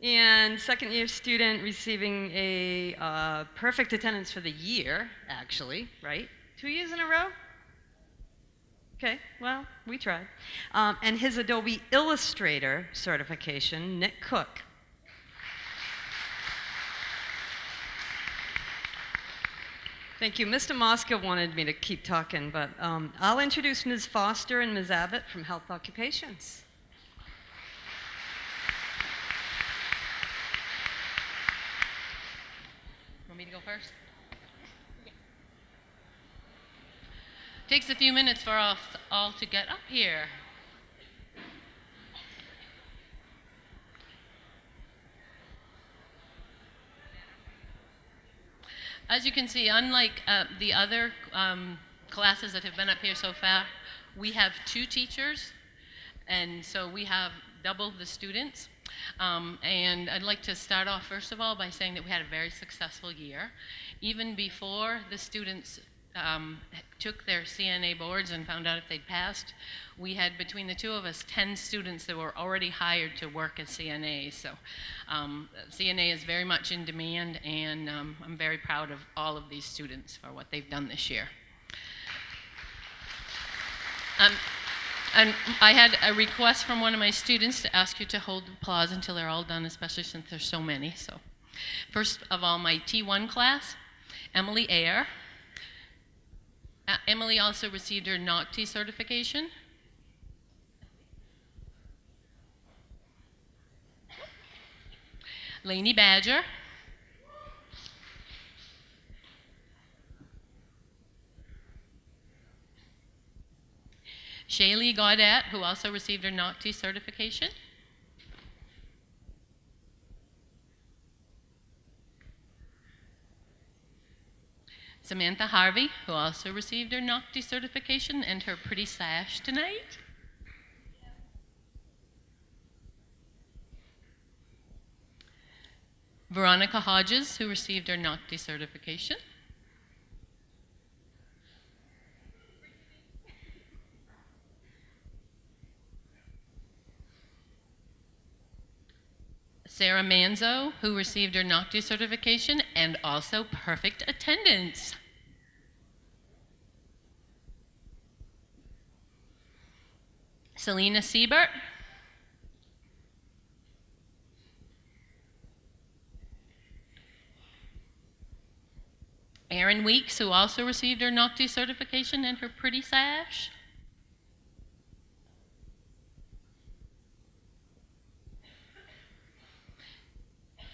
And second year student receiving a perfect attendance for the year, actually, right? 2 years in a row? Okay, well, we tried. And his Adobe Illustrator certification, Nick Cook. Thank you. Mr. Mosca wanted me to keep talking, but I'll introduce Ms. Foster and Ms. Abbott from Health Occupations. Want me to go first? Takes a few minutes for us all to get up here. As you can see, unlike the other classes that have been up here so far, we have 2 teachers, and so we have double the students. And I'd like to start off, first of all, by saying that we had a very successful year. Even before the students took their CNA boards and found out if they'd passed, we had, between the 2 of us, 10 students that were already hired to work as CNAs. So CNA is very much in demand, and I'm very proud of all of these students for what they've done this year. And I had a request from one of my students to ask you to hold applause until they're all done, especially since there's so many. So first of all, my T1 class, Emily Ayer. Emily also received her NOCTI certification. Lainey Badger. Shaylee Gaudet, who also received her NOCTI certification. Samantha Harvey, who also received her NOCTI certification and her pretty sash tonight. Veronica Hodges, who received her NOCTI certification. Sarah Manzo, who received her NOCTI certification and also perfect attendance. Selena Siebert. Erin Weeks, who also received her NOCTI certification and her pretty sash.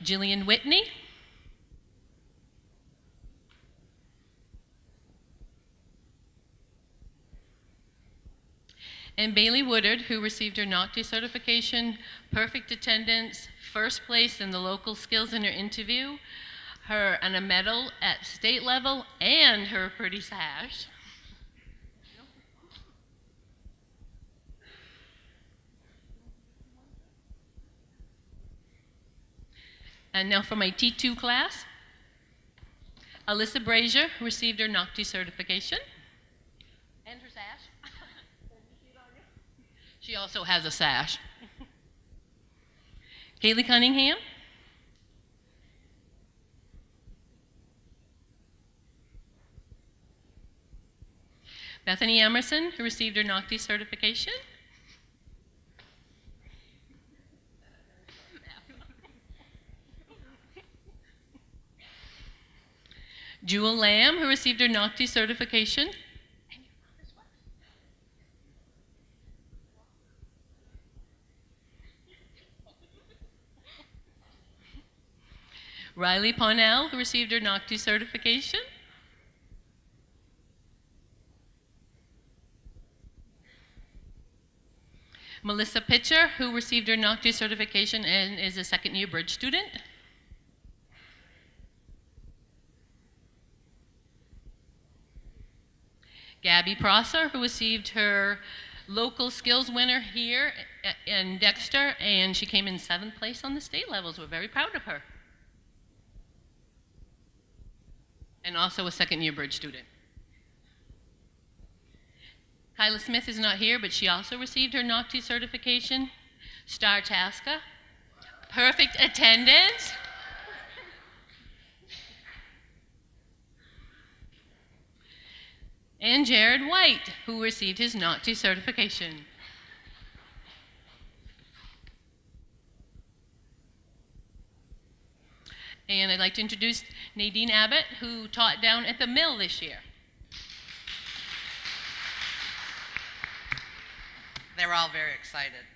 Jillian Whitney. And Bailey Woodard, who received her NOCTI certification, perfect attendance, first place in the local skills in her interview, and a medal at state level, and her pretty sash. And now for my T2 class, Alyssa Brazier received her NOCTI certification. And her sash. She also has a sash. Kaylee Cunningham. Bethany Emerson, who received her NOCTI certification. Jewel Lamb, who received her NOCTI certification. Riley Parnell, who received her NOCTI certification. Melissa Pitcher, who received her NOCTI certification and is a second-year bridge student. Gabby Prosser, who received her local skills winner here in Dexter, and she came in 7th place on the state levels. We're very proud of her. And also a second-year bridge student. Kyla Smith is not here, but she also received her NOCTI certification. Star Tasca, perfect attendance. And Jared White, who received his NOCTI certification. And I'd like to introduce Nadine Abbott, who taught down at the mill this year. They're all very excited.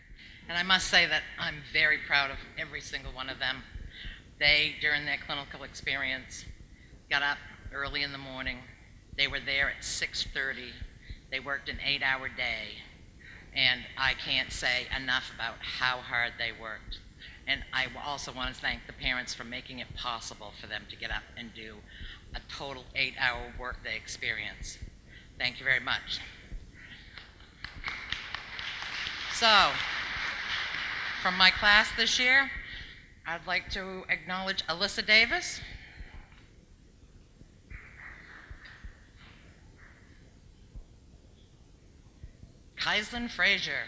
And I must say that I'm very proud of every single one of them. They, during their clinical experience, got up early in the morning. They were there at 6:30. They worked an 8-hour day. And I can't say enough about how hard they worked. And I also want to thank the parents for making it possible for them to get up and do a total 8-hour workday experience. Thank you very much. So, from my class this year, I'd like to acknowledge Alyssa Davis, Kaislyn Frazier,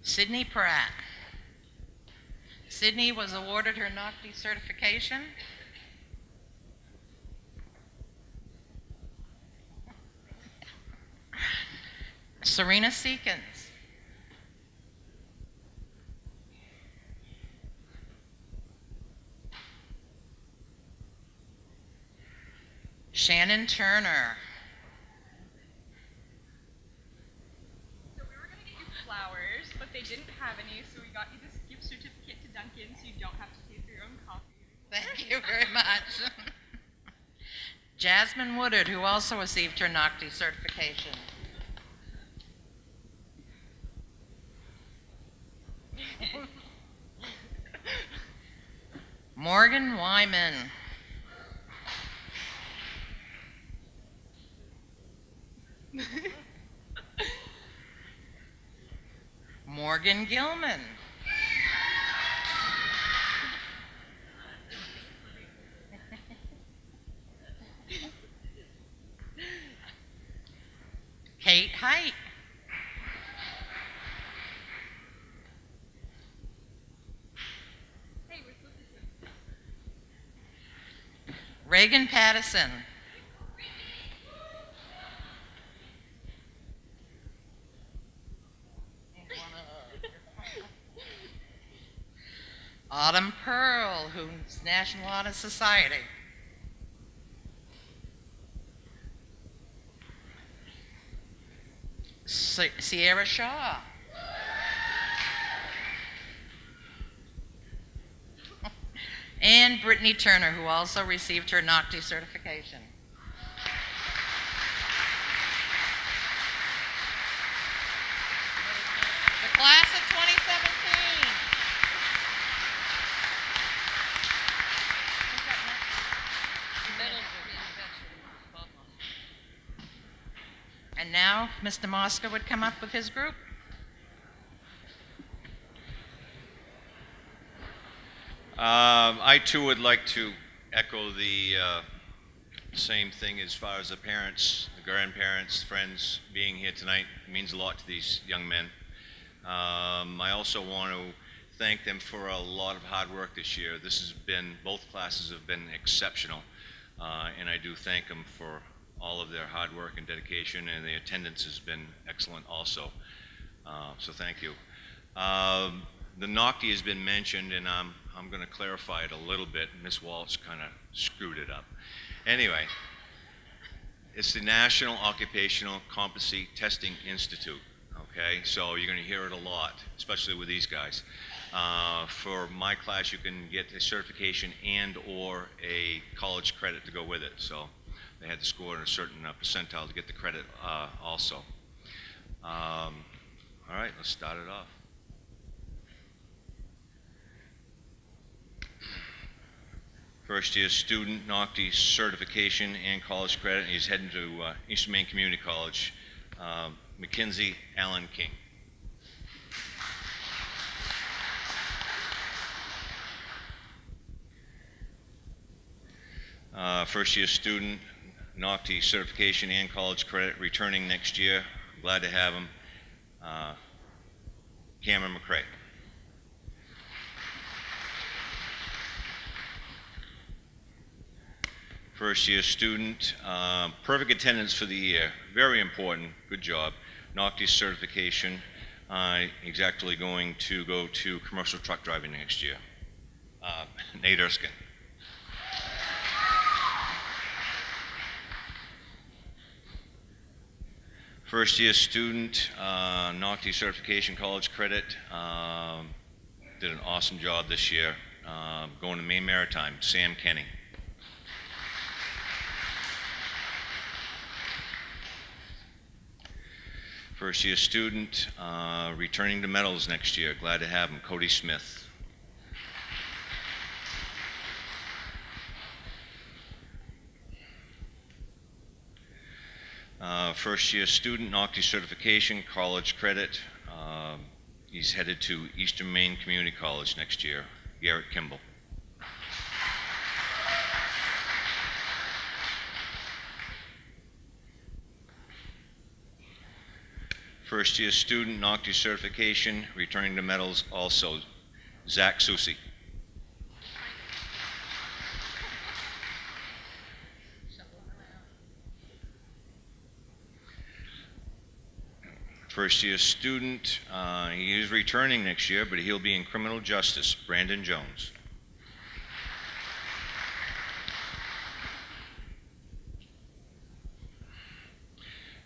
Sydney Pratt. Sydney was awarded her NOCTI certification. Serena Seekins. Shannon Turner. So we were going to get you flowers, but they didn't have any, so we got you this gift certificate to Dunkin' so you don't have to pay for your own coffee. Thank you very much. Jasmine Woodard, who also received her NOCTI certification. Morgan Wyman. Morgan Gilman. Kate Height. Reagan Pattison. Autumn Pearl, who's National Honor Society. Sierra Shaw. And Brittany Turner, who also received her NOCTI certification. The class of 2017. And now, Mr. Mosca would come up with his group. I too would like to echo the same thing as far as the parents, the grandparents, friends being here tonight. It means a lot to these young men. I also want to thank them for a lot of hard work this year. Both classes have been exceptional, and I do thank them for all of their hard work and dedication, and the attendance has been excellent also. So thank you. The NOCTI has been mentioned, and I'm going to clarify it a little bit. Ms. Walsh kind of screwed it up. Anyway, it's the National Occupational Competency Testing Institute. Okay, so you're going to hear it a lot, especially with these guys. For my class, you can get a certification and or a college credit to go with it. So they had to score in a certain percentile to get the credit also. All right, let's start it off. First year student, NOCTI certification and college credit. He's heading to Eastern Maine Community College, Mackenzie Allen King. First year student, NOCTI certification and college credit, returning next year. Glad to have him, Cameron McCrae. First year student, perfect attendance for the year, very important, good job. NOCTI certification, he's actually going to go to commercial truck driving next year. Nate Erskine. First year student, NOCTI certification, college credit, did an awesome job this year. Going to Maine Maritime, Sam Kenny. First year student, returning to medals next year. Glad to have him, Cody Smith. First year student, NOCTI certification, college credit. He's headed to Eastern Maine Community College next year, Garrett Kimball. First year student, NOCTI certification, returning to medals also, Zach Susi. First year student, he is returning next year, but he'll be in criminal justice, Brandon Jones.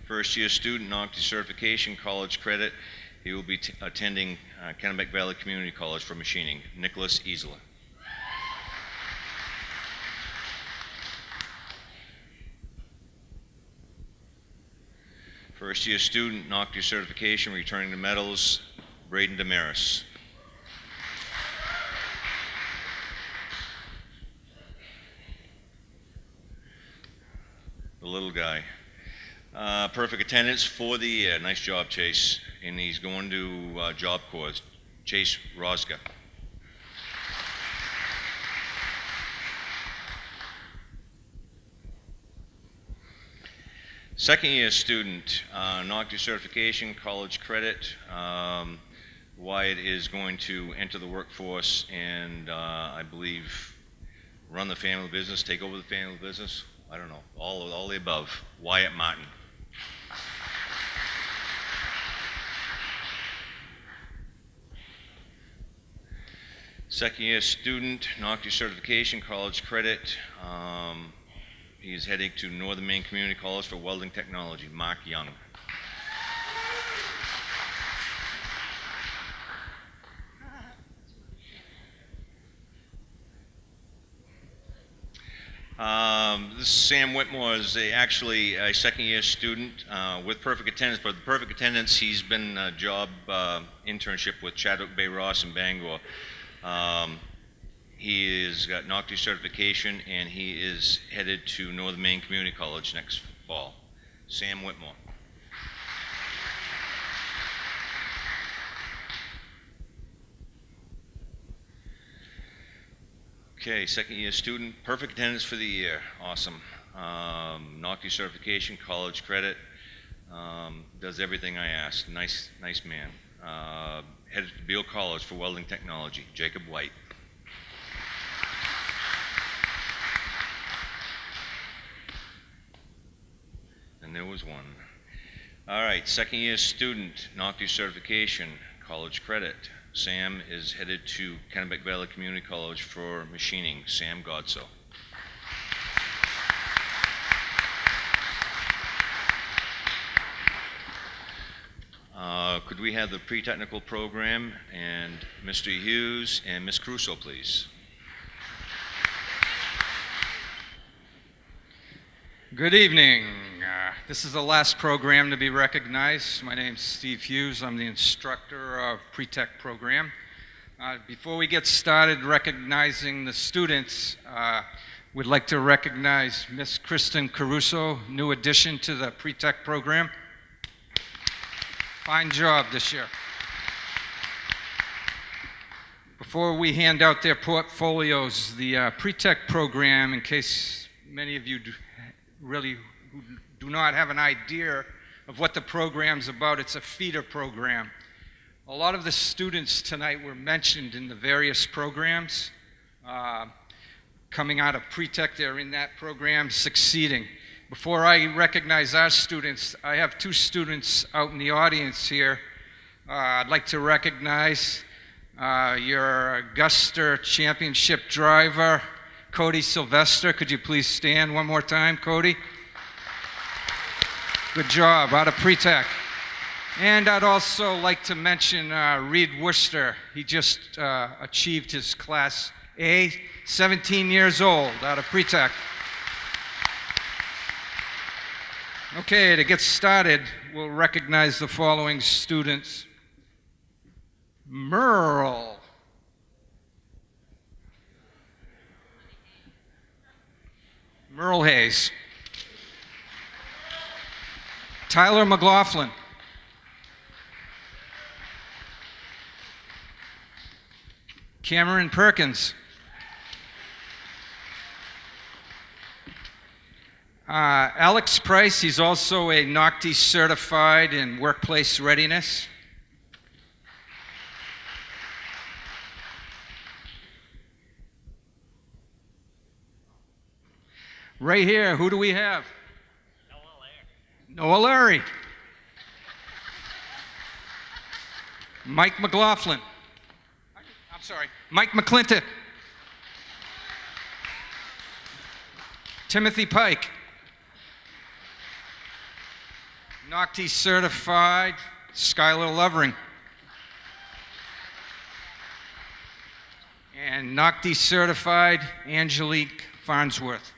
First year student, NOCTI certification, college credit. He will be attending Kennebec Valley Community College for machining, Nicholas Easler. First year student, NOCTI certification, returning to medals, Braden Damaris. The little guy. Perfect attendance for the year. Nice job, Chase. And he's going to Job Corps, Chase Rosga. Second year student, NOCTI certification, college credit. Wyatt is going to enter the workforce and I believe run the family business, take over the family business. I don't know, all the above. Wyatt Martin. Second year student, NOCTI certification, college credit. He's heading to Northern Maine Community College for welding technology, Mark Young. This Sam Whitmore is actually a second-year student with perfect attendance, but the perfect attendance, he's been a job internship with Chadwick Bay Ross in Bangor. He has got NOCTI certification, and he is headed to Northern Maine Community College next fall. Sam Whitmore. Okay, second year student, perfect attendance for the year, awesome. NOCTI certification, college credit, does everything I asked, nice man. Headed to Beale College for welding technology, Jacob White. And there was one. All right, second year student, NOCTI certification, college credit. Sam is headed to Kennebec Valley Community College for machining, Sam Godso. Could we have the pre-technical program and Mr. Hughes and Ms. Crusoe, please? Good evening. This is the last program to be recognized. My name's Steve Hughes. I'm the instructor of pre-tech program. Before we get started recognizing the students, we'd like to recognize Miss Kristen Caruso, new addition to the pre-tech program. Fine job this year. Before we hand out their portfolios, the pre-tech program, in case many of you really do not have an idea of what the program's about, it's a feeder program. A lot of the students tonight were mentioned in the various programs. Coming out of pre-tech, they're in that program, succeeding. Before I recognize our students, I have two students out in the audience here. I'd like to recognize your Augusta Championship driver, Cody Sylvester. Could you please stand one more time, Cody? Good job, out of pre-tech. And I'd also like to mention Reed Worcester. He just achieved his Class A, 17 years old, out of pre-tech. Okay, to get started, we'll recognize the following students. Merle. Merle Hayes. Tyler McLaughlin. Cameron Perkins. Alex Price, he's also a NOCTI certified in workplace readiness. Right here, who do we have? Noah Larry. Mike McLaughlin. I'm sorry, Mike McClintock. Timothy Pike. NOCTI certified, Skylar Lovering. And NOCTI certified, Angelique Farnsworth.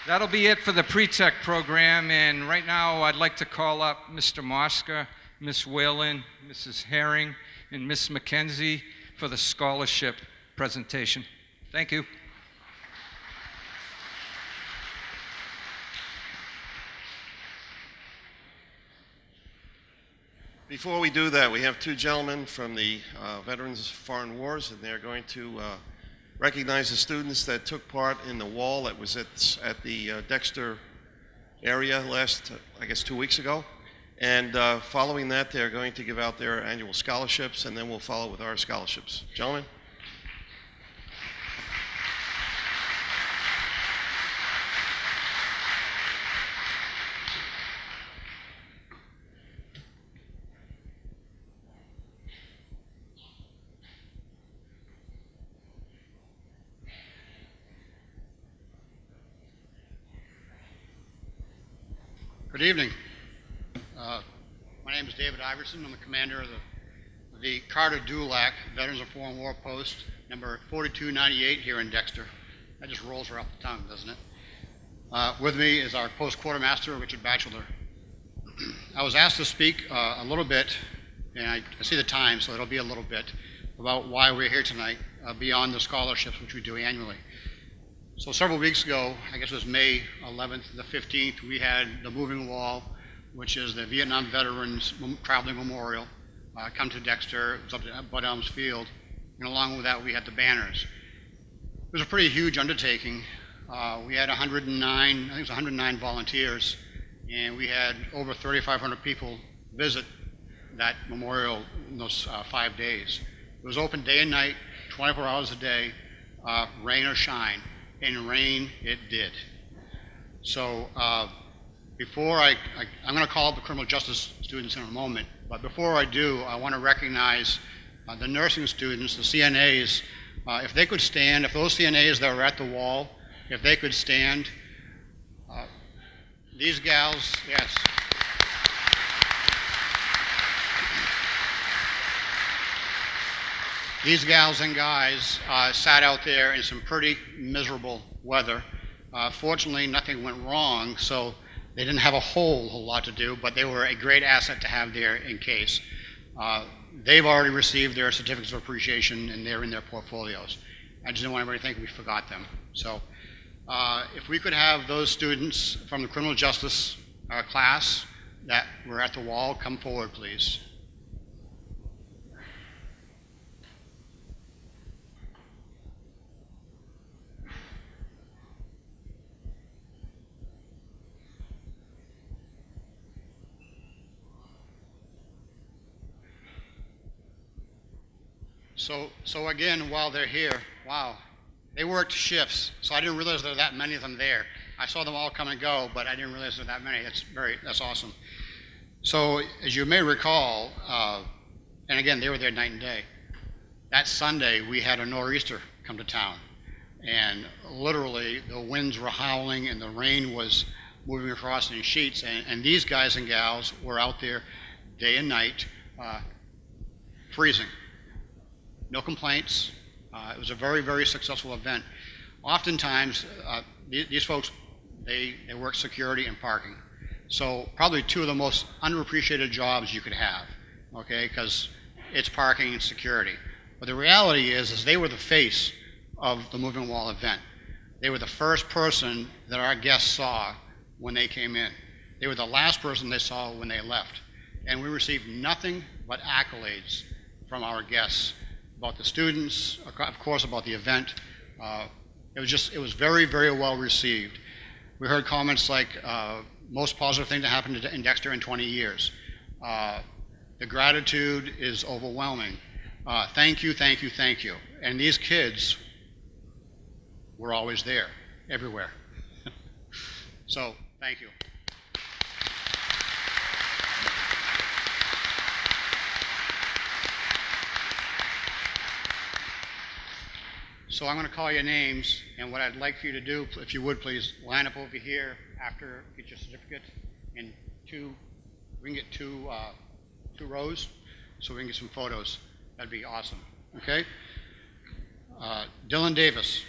That'll be it for the pre-tech program, and right now I'd like to call up Mr. Mosca, Miss Whalen, Mrs. Herring, and Miss McKenzie for the scholarship presentation. Thank you. Before we do that, we have two gentlemen from the Veterans of Foreign Wars, and they're going to recognize the students that took part in the wall that was at the Dexter area last, I guess, 2 weeks ago. And following that, they're going to give out their annual scholarships, and then we'll follow with our scholarships. Gentlemen? Good evening. My name is David Iverson. I'm the commander of the Carter Dulac Veterans of Foreign War Post number 4298 here in Dexter. That just rolls right off the tongue, doesn't it? With me is our post-quartermaster, Richard Batchelor. I was asked to speak a little bit, and I see the time, so it'll be a little bit, about why we're here tonight, beyond the scholarships, which we do annually. So several weeks ago, I guess it was May 11th, the 15th, we had the Moving Wall, which is the Vietnam Veterans Traveling Memorial, come to Dexter. It was up at Bud Elms Field, and along with that, we had the banners. It was a pretty huge undertaking. We had 109, I think it was 109 volunteers, and we had over 3,500 people visit that memorial in those 5 days. It was open day and night, 24 hours a day, rain or shine, and rain it did. So before I'm going to call up the criminal justice students in a moment, but before I do, I want to recognize the nursing students, the CNAs. If they could stand, if those CNAs that were at the wall, if they could stand, these gals, yes. These gals and guys sat out there in some pretty miserable weather. Fortunately, nothing went wrong, so they didn't have a whole lot to do, but they were a great asset to have there in case. They've already received their certificates of appreciation, and they're in their portfolios. I just didn't want everybody to think we forgot them. So if we could have those students from the criminal justice class that were at the wall come forward, please. So again, while they're here, wow, they worked shifts, so I didn't realize there were that many of them there. I saw them all come and go, but I didn't realize there were that many. That's awesome. So as you may recall, and again, they were there night and day. That Sunday, we had a nor'easter come to town, and literally the winds were howling and the rain was moving across in sheets, and these guys and gals were out there day and night, freezing. No complaints. It was a very, very successful event. Oftentimes, these folks, they work security and parking. So probably two of the most underappreciated jobs you could have, okay, because it's parking and security. But the reality is they were the face of the Moving Wall event. They were the first person that our guests saw when they came in. They were the last person they saw when they left. And we received nothing but accolades from our guests about the students, of course, about the event. It was very, very well received. We heard comments like, most positive thing that happened in Dexter in 20 years. The gratitude is overwhelming. Thank you, thank you, thank you. And these kids were always there, everywhere. So, thank you. So I'm going to call your names, and what I'd like for you to do, if you would please, line up over here after, get your certificate in we can get two rows, so we can get some photos. That'd be awesome, okay? Dylan Davis.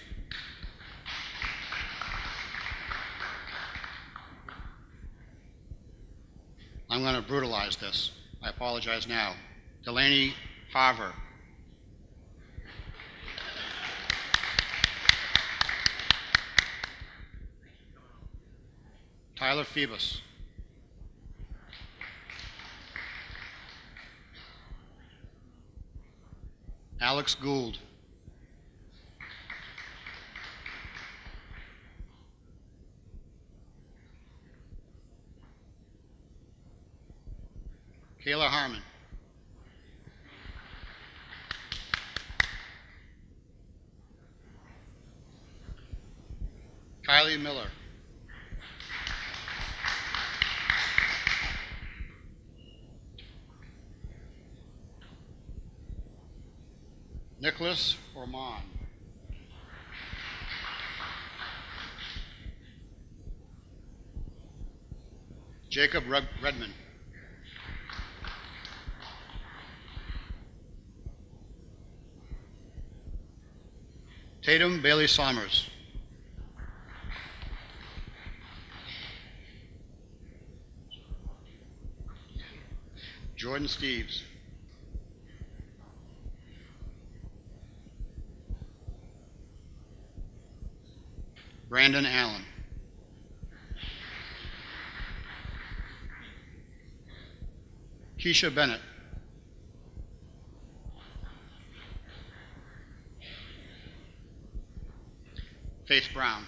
I'm going to brutalize this. I apologize now. Delaney Farver. Tyler Phoebus. Alex Gould. Kayla Harmon. Kylie Miller. Nicholas Ormond. Jacob Redmond. Tatum Bailey Somers. Jordan Steves. Brandon Allen. Keisha Bennett. Faith Brown.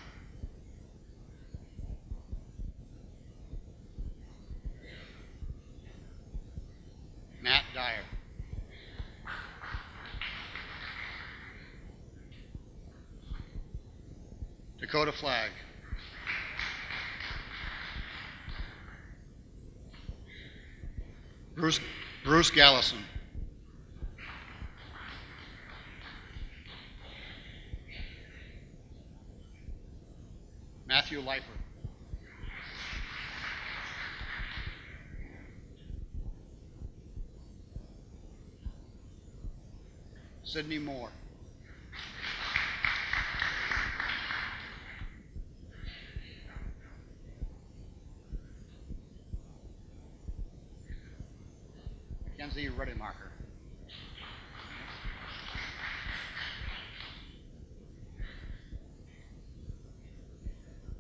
Matt Dyer. Dakota Flagg. Bruce Gallison. Matthew Leiper. Sydney Moore. Mackenzie Redemarker.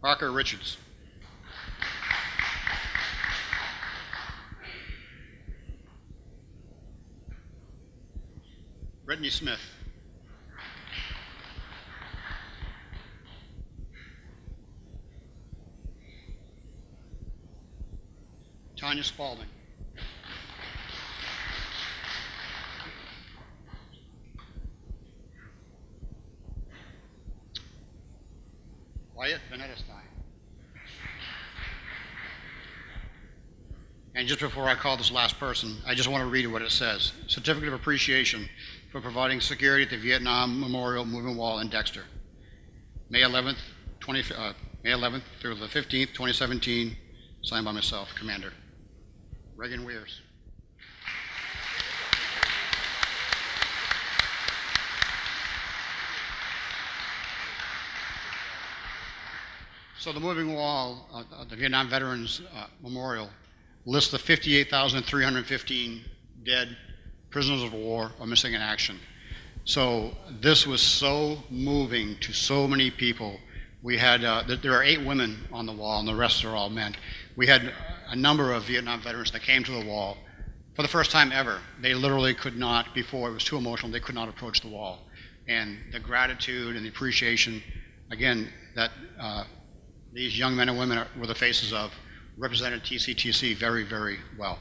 Parker Richards. Brittany Smith. Tanya Spalding. Wyatt Venetestein. And just before I call this last person, I just want to read what it says. Certificate of Appreciation for providing security at the Vietnam Memorial Moving Wall in Dexter. May 11th through the 15th, 2017, signed by myself, Commander. Reagan Weirs. So the moving wall of the Vietnam Veterans Memorial lists the 58,315 dead prisoners of war or missing in action. So this was so moving to so many people. We had, there are 8 women on the wall and the rest are all men. We had a number of Vietnam veterans that came to the wall for the first time ever. They literally could not, before it was too emotional, they could not approach the wall. And the gratitude and the appreciation, again, that these young men and women were the faces of, represented TCTC very, very well.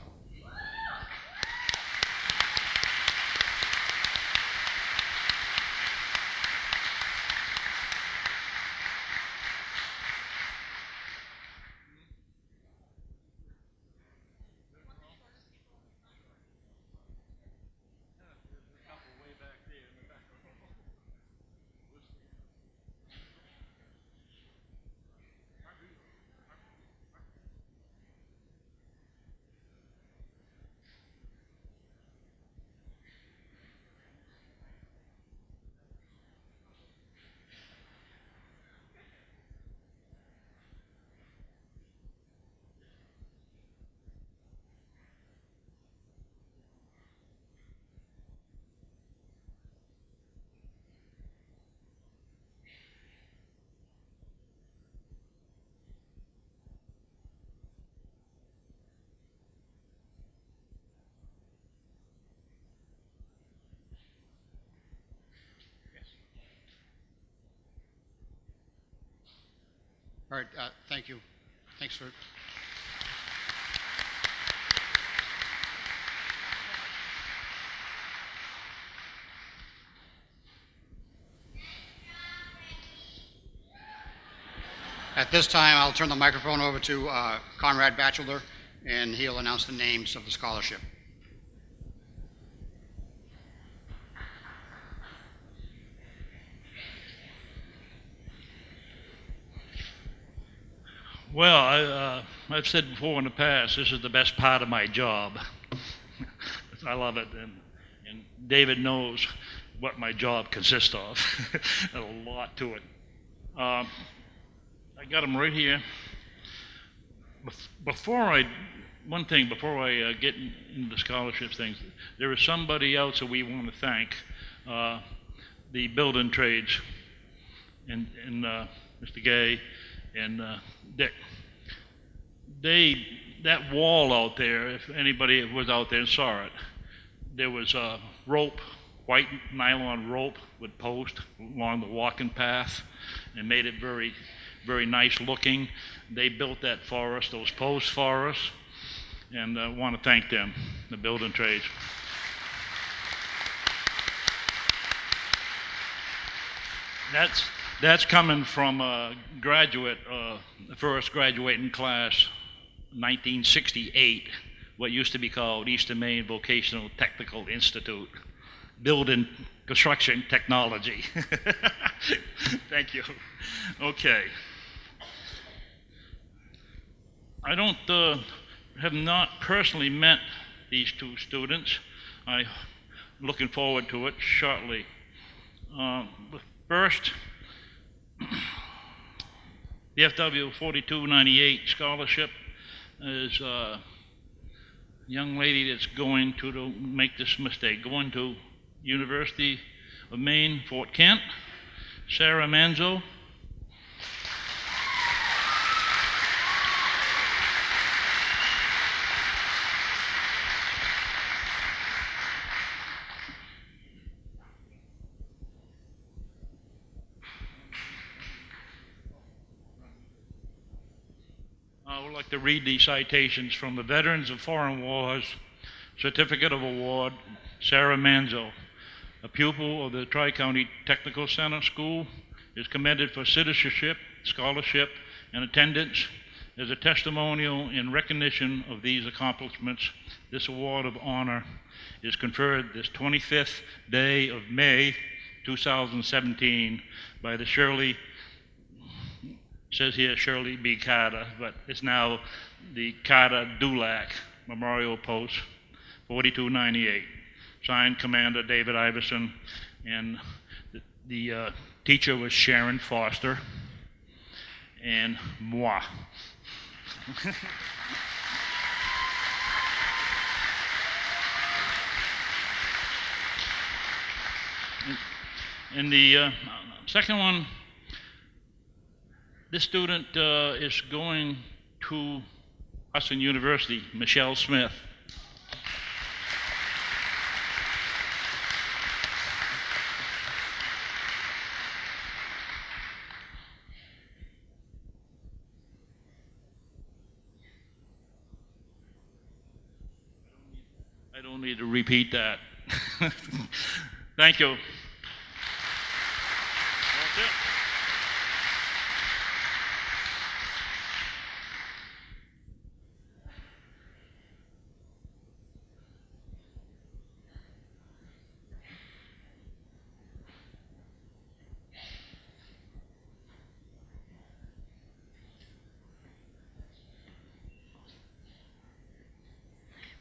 All right, thank you. Thanks for. At this time, I'll turn the microphone over to Conrad Batchelor, and he'll announce the names of the scholarship. Well, I've said before in the past, this is the best part of my job. I love it, and David knows what my job consists of. There's a lot to it. I got them right here. Before I get into the scholarships things, there is somebody else that we want to thank, the building trades, and Mr. Gay and Dick. That wall out there, if anybody was out there and saw it, there was a rope, white nylon rope with post along the walking path, and made it very, very nice looking. They built that for us, those posts for us, and I want to thank them, the building trades. That's coming from a graduate, the first graduating class, 1968, what used to be called Eastern Maine Vocational Technical Institute, Building Construction Technology. Thank you. Okay. I have not personally met these two students. I'm looking forward to it shortly. First, the FW 4298 scholarship is a young lady that's going to make this mistake, going to University of Maine, Fort Kent, Sarah Manzo. I would like to read the citations from the Veterans of Foreign Wars Certificate of Award, Sarah Manzo, a pupil of the Tri-County Technical Center School, is commended for citizenship, scholarship, and attendance. As a testimonial in recognition of these accomplishments, this award of honor is conferred this 25th day of May 2017 by the Shirley B. Carter, but it's now the Carter Dulac Memorial Post, 4298. Signed, Commander David Iverson, and the teacher was Sharon Foster, and moi. And the second one, this student is going to Hudson University, Michelle Smith. I don't need to repeat that. Thank you. That's it.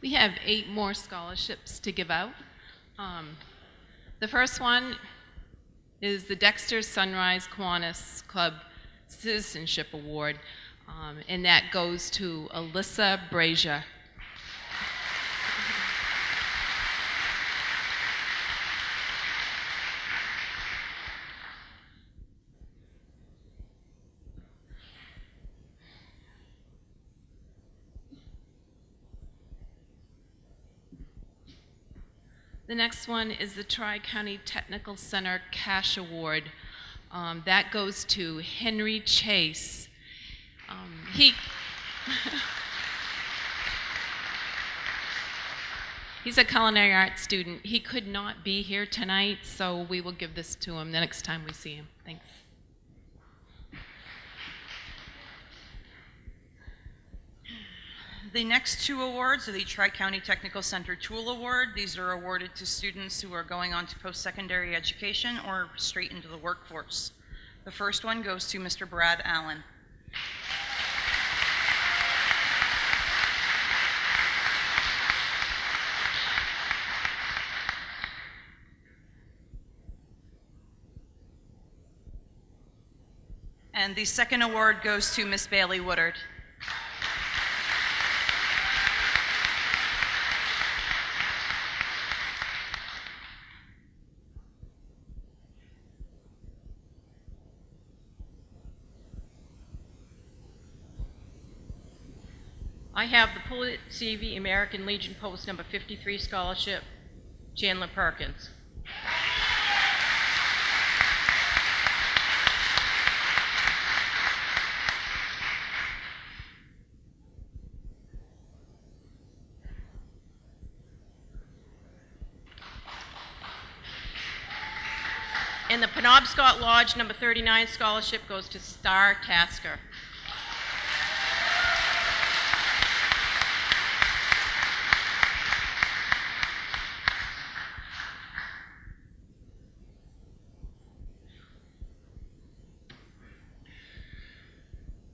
We have 8 more scholarships to give out. The first one is the Dexter Sunrise Kiwanis Club Citizenship Award, and that goes to Alyssa Brazier. The next one is the Tri-County Technical Center Cash Award. That goes to Henry Chase. He's a Culinary Arts student. He could not be here tonight, so we will give this to him the next time we see him. Thanks. The next 2 awards are the Tri-County Technical Center Tool Award. These are awarded to students who are going on to post-secondary education or straight into the workforce. The first one goes to Mr. Brad Allen. And the second award goes to Miss Bailey Woodard. I have the Pulitzer CV American Legion Post number 53 scholarship, Chandler Perkins. And the Penobscot Lodge number 39 scholarship goes to Star Tasker.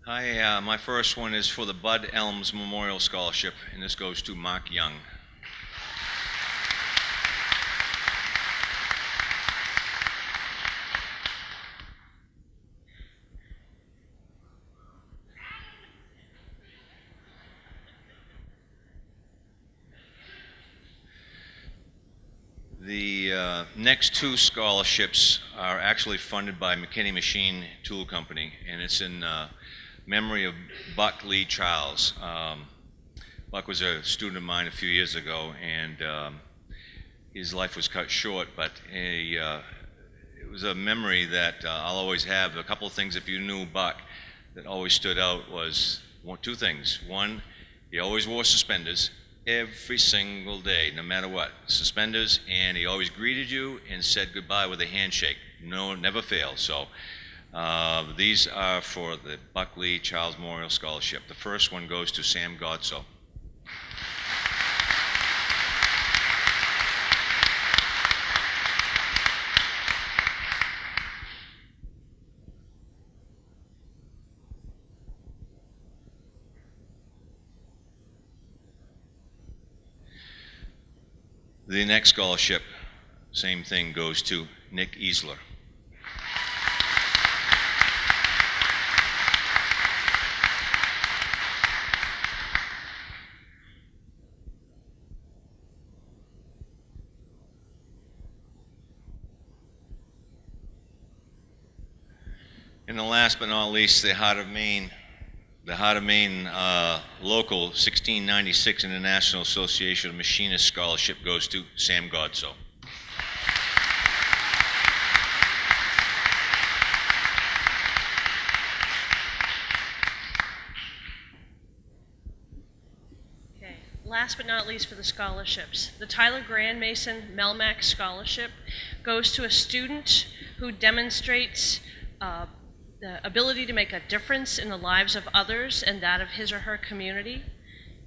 Hi, my first one is for the Bud Elms Memorial Scholarship, and this goes to Mark Young. The next two scholarships are actually funded by McKinney Machine Tool Company, and it's in memory of Buck Lee Charles. Buck was a student of mine a few years ago, and his life was cut short, but it was a memory that I'll always have. A couple of things, if you knew Buck, that always stood out was two things. One, he always wore suspenders every single day, no matter what. Suspenders, and he always greeted you and said goodbye with a handshake. No, never failed. So these are for the Buck Lee Charles Memorial Scholarship. The first one goes to Sam Godso. The next scholarship, same thing, goes to Nick Easler. And the last but not least, the Heart of Maine. The Heart of Maine Local 1696 International Association of Machinists Scholarship goes to Sam Godso. Okay, last but not least for the scholarships. The Tyler Grand Mason Melmac Scholarship goes to a student who demonstrates the ability to make a difference in the lives of others and that of his or her community.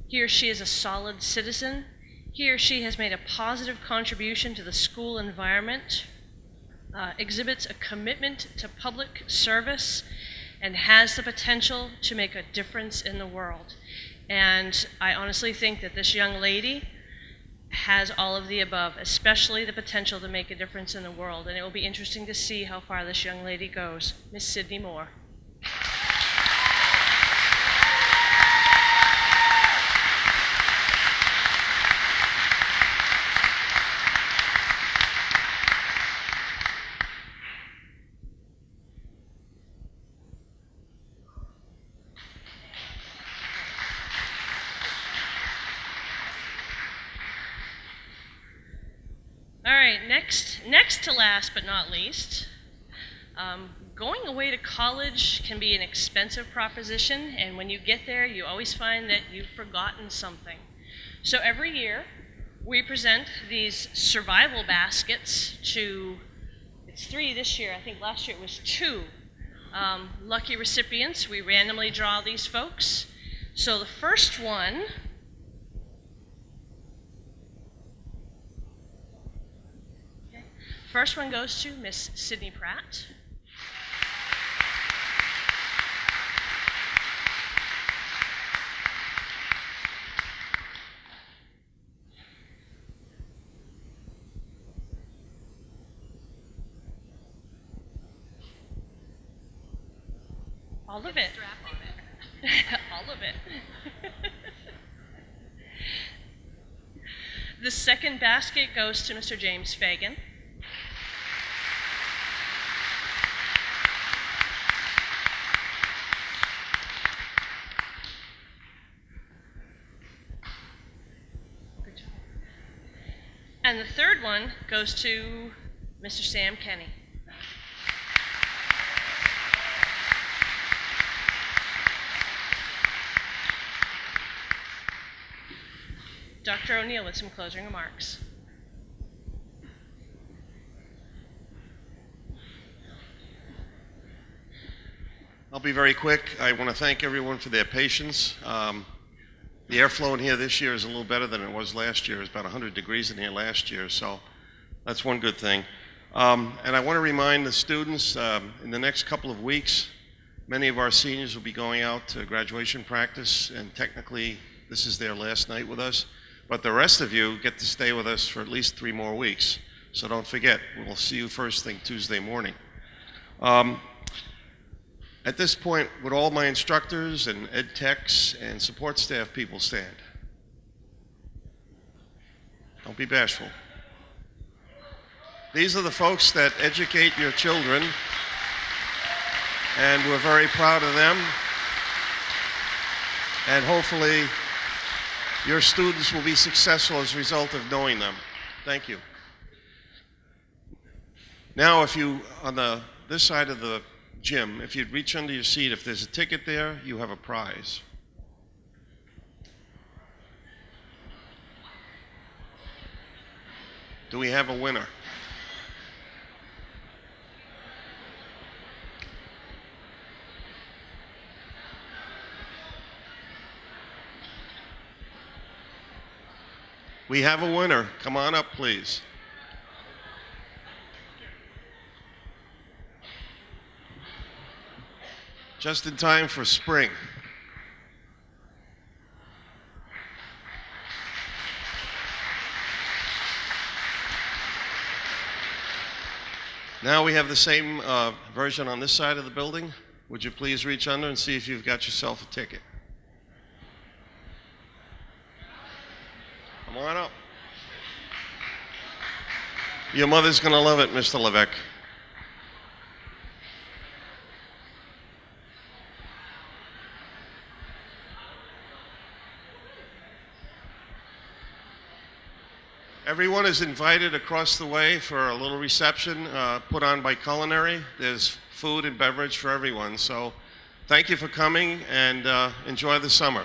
He or she is a solid citizen. He or she has made a positive contribution to the school environment, exhibits a commitment to public service, and has the potential to make a difference in the world. And I honestly think that this young lady has all of the above, especially the potential to make a difference in the world. And it will be interesting to see how far this young lady goes. Miss Sydney Moore. All right, next to last but not least, going away to college can be an expensive proposition, and when you get there, you always find that you've forgotten something. So every year, we present these survival baskets to, it's 3 this year, I think last year it was 2 lucky recipients. We randomly draw these folks. So the first one, goes to Miss Sydney Pratt. All of it. All of it. The second basket goes to Mr. James Fagan. Good job. And the third one goes to Mr. Sam Kenny. Dr. O'Neill with some closing remarks. I'll be very quick. I want to thank everyone for their patience. The airflow in here this year is a little better than it was last year. It was about 100 degrees in here last year, so that's one good thing. And I want to remind the students, in the next couple of weeks, many of our seniors will be going out to graduation practice, and technically this is their last night with us. But the rest of you get to stay with us for at least 3 more weeks. So don't forget, we'll see you first thing Tuesday morning. At this point, would all my instructors and ed techs and support staff people stand? Don't be bashful. These are the folks that educate your children, and we're very proud of them. And hopefully, your students will be successful as a result of knowing them. Thank you. Now, if you, on this side of the gym, if you'd reach under your seat, if there's a ticket there, you have a prize. Do we have a winner? We have a winner. Come on up, please. Just in time for spring. Now we have the same version on this side of the building. Would you please reach under and see if you've got yourself a ticket? Come on up. Your mother's going to love it, Mr. Levesque. Everyone is invited across the way for a little reception put on by Culinary. There's food and beverage for everyone. So thank you for coming, and enjoy the summer.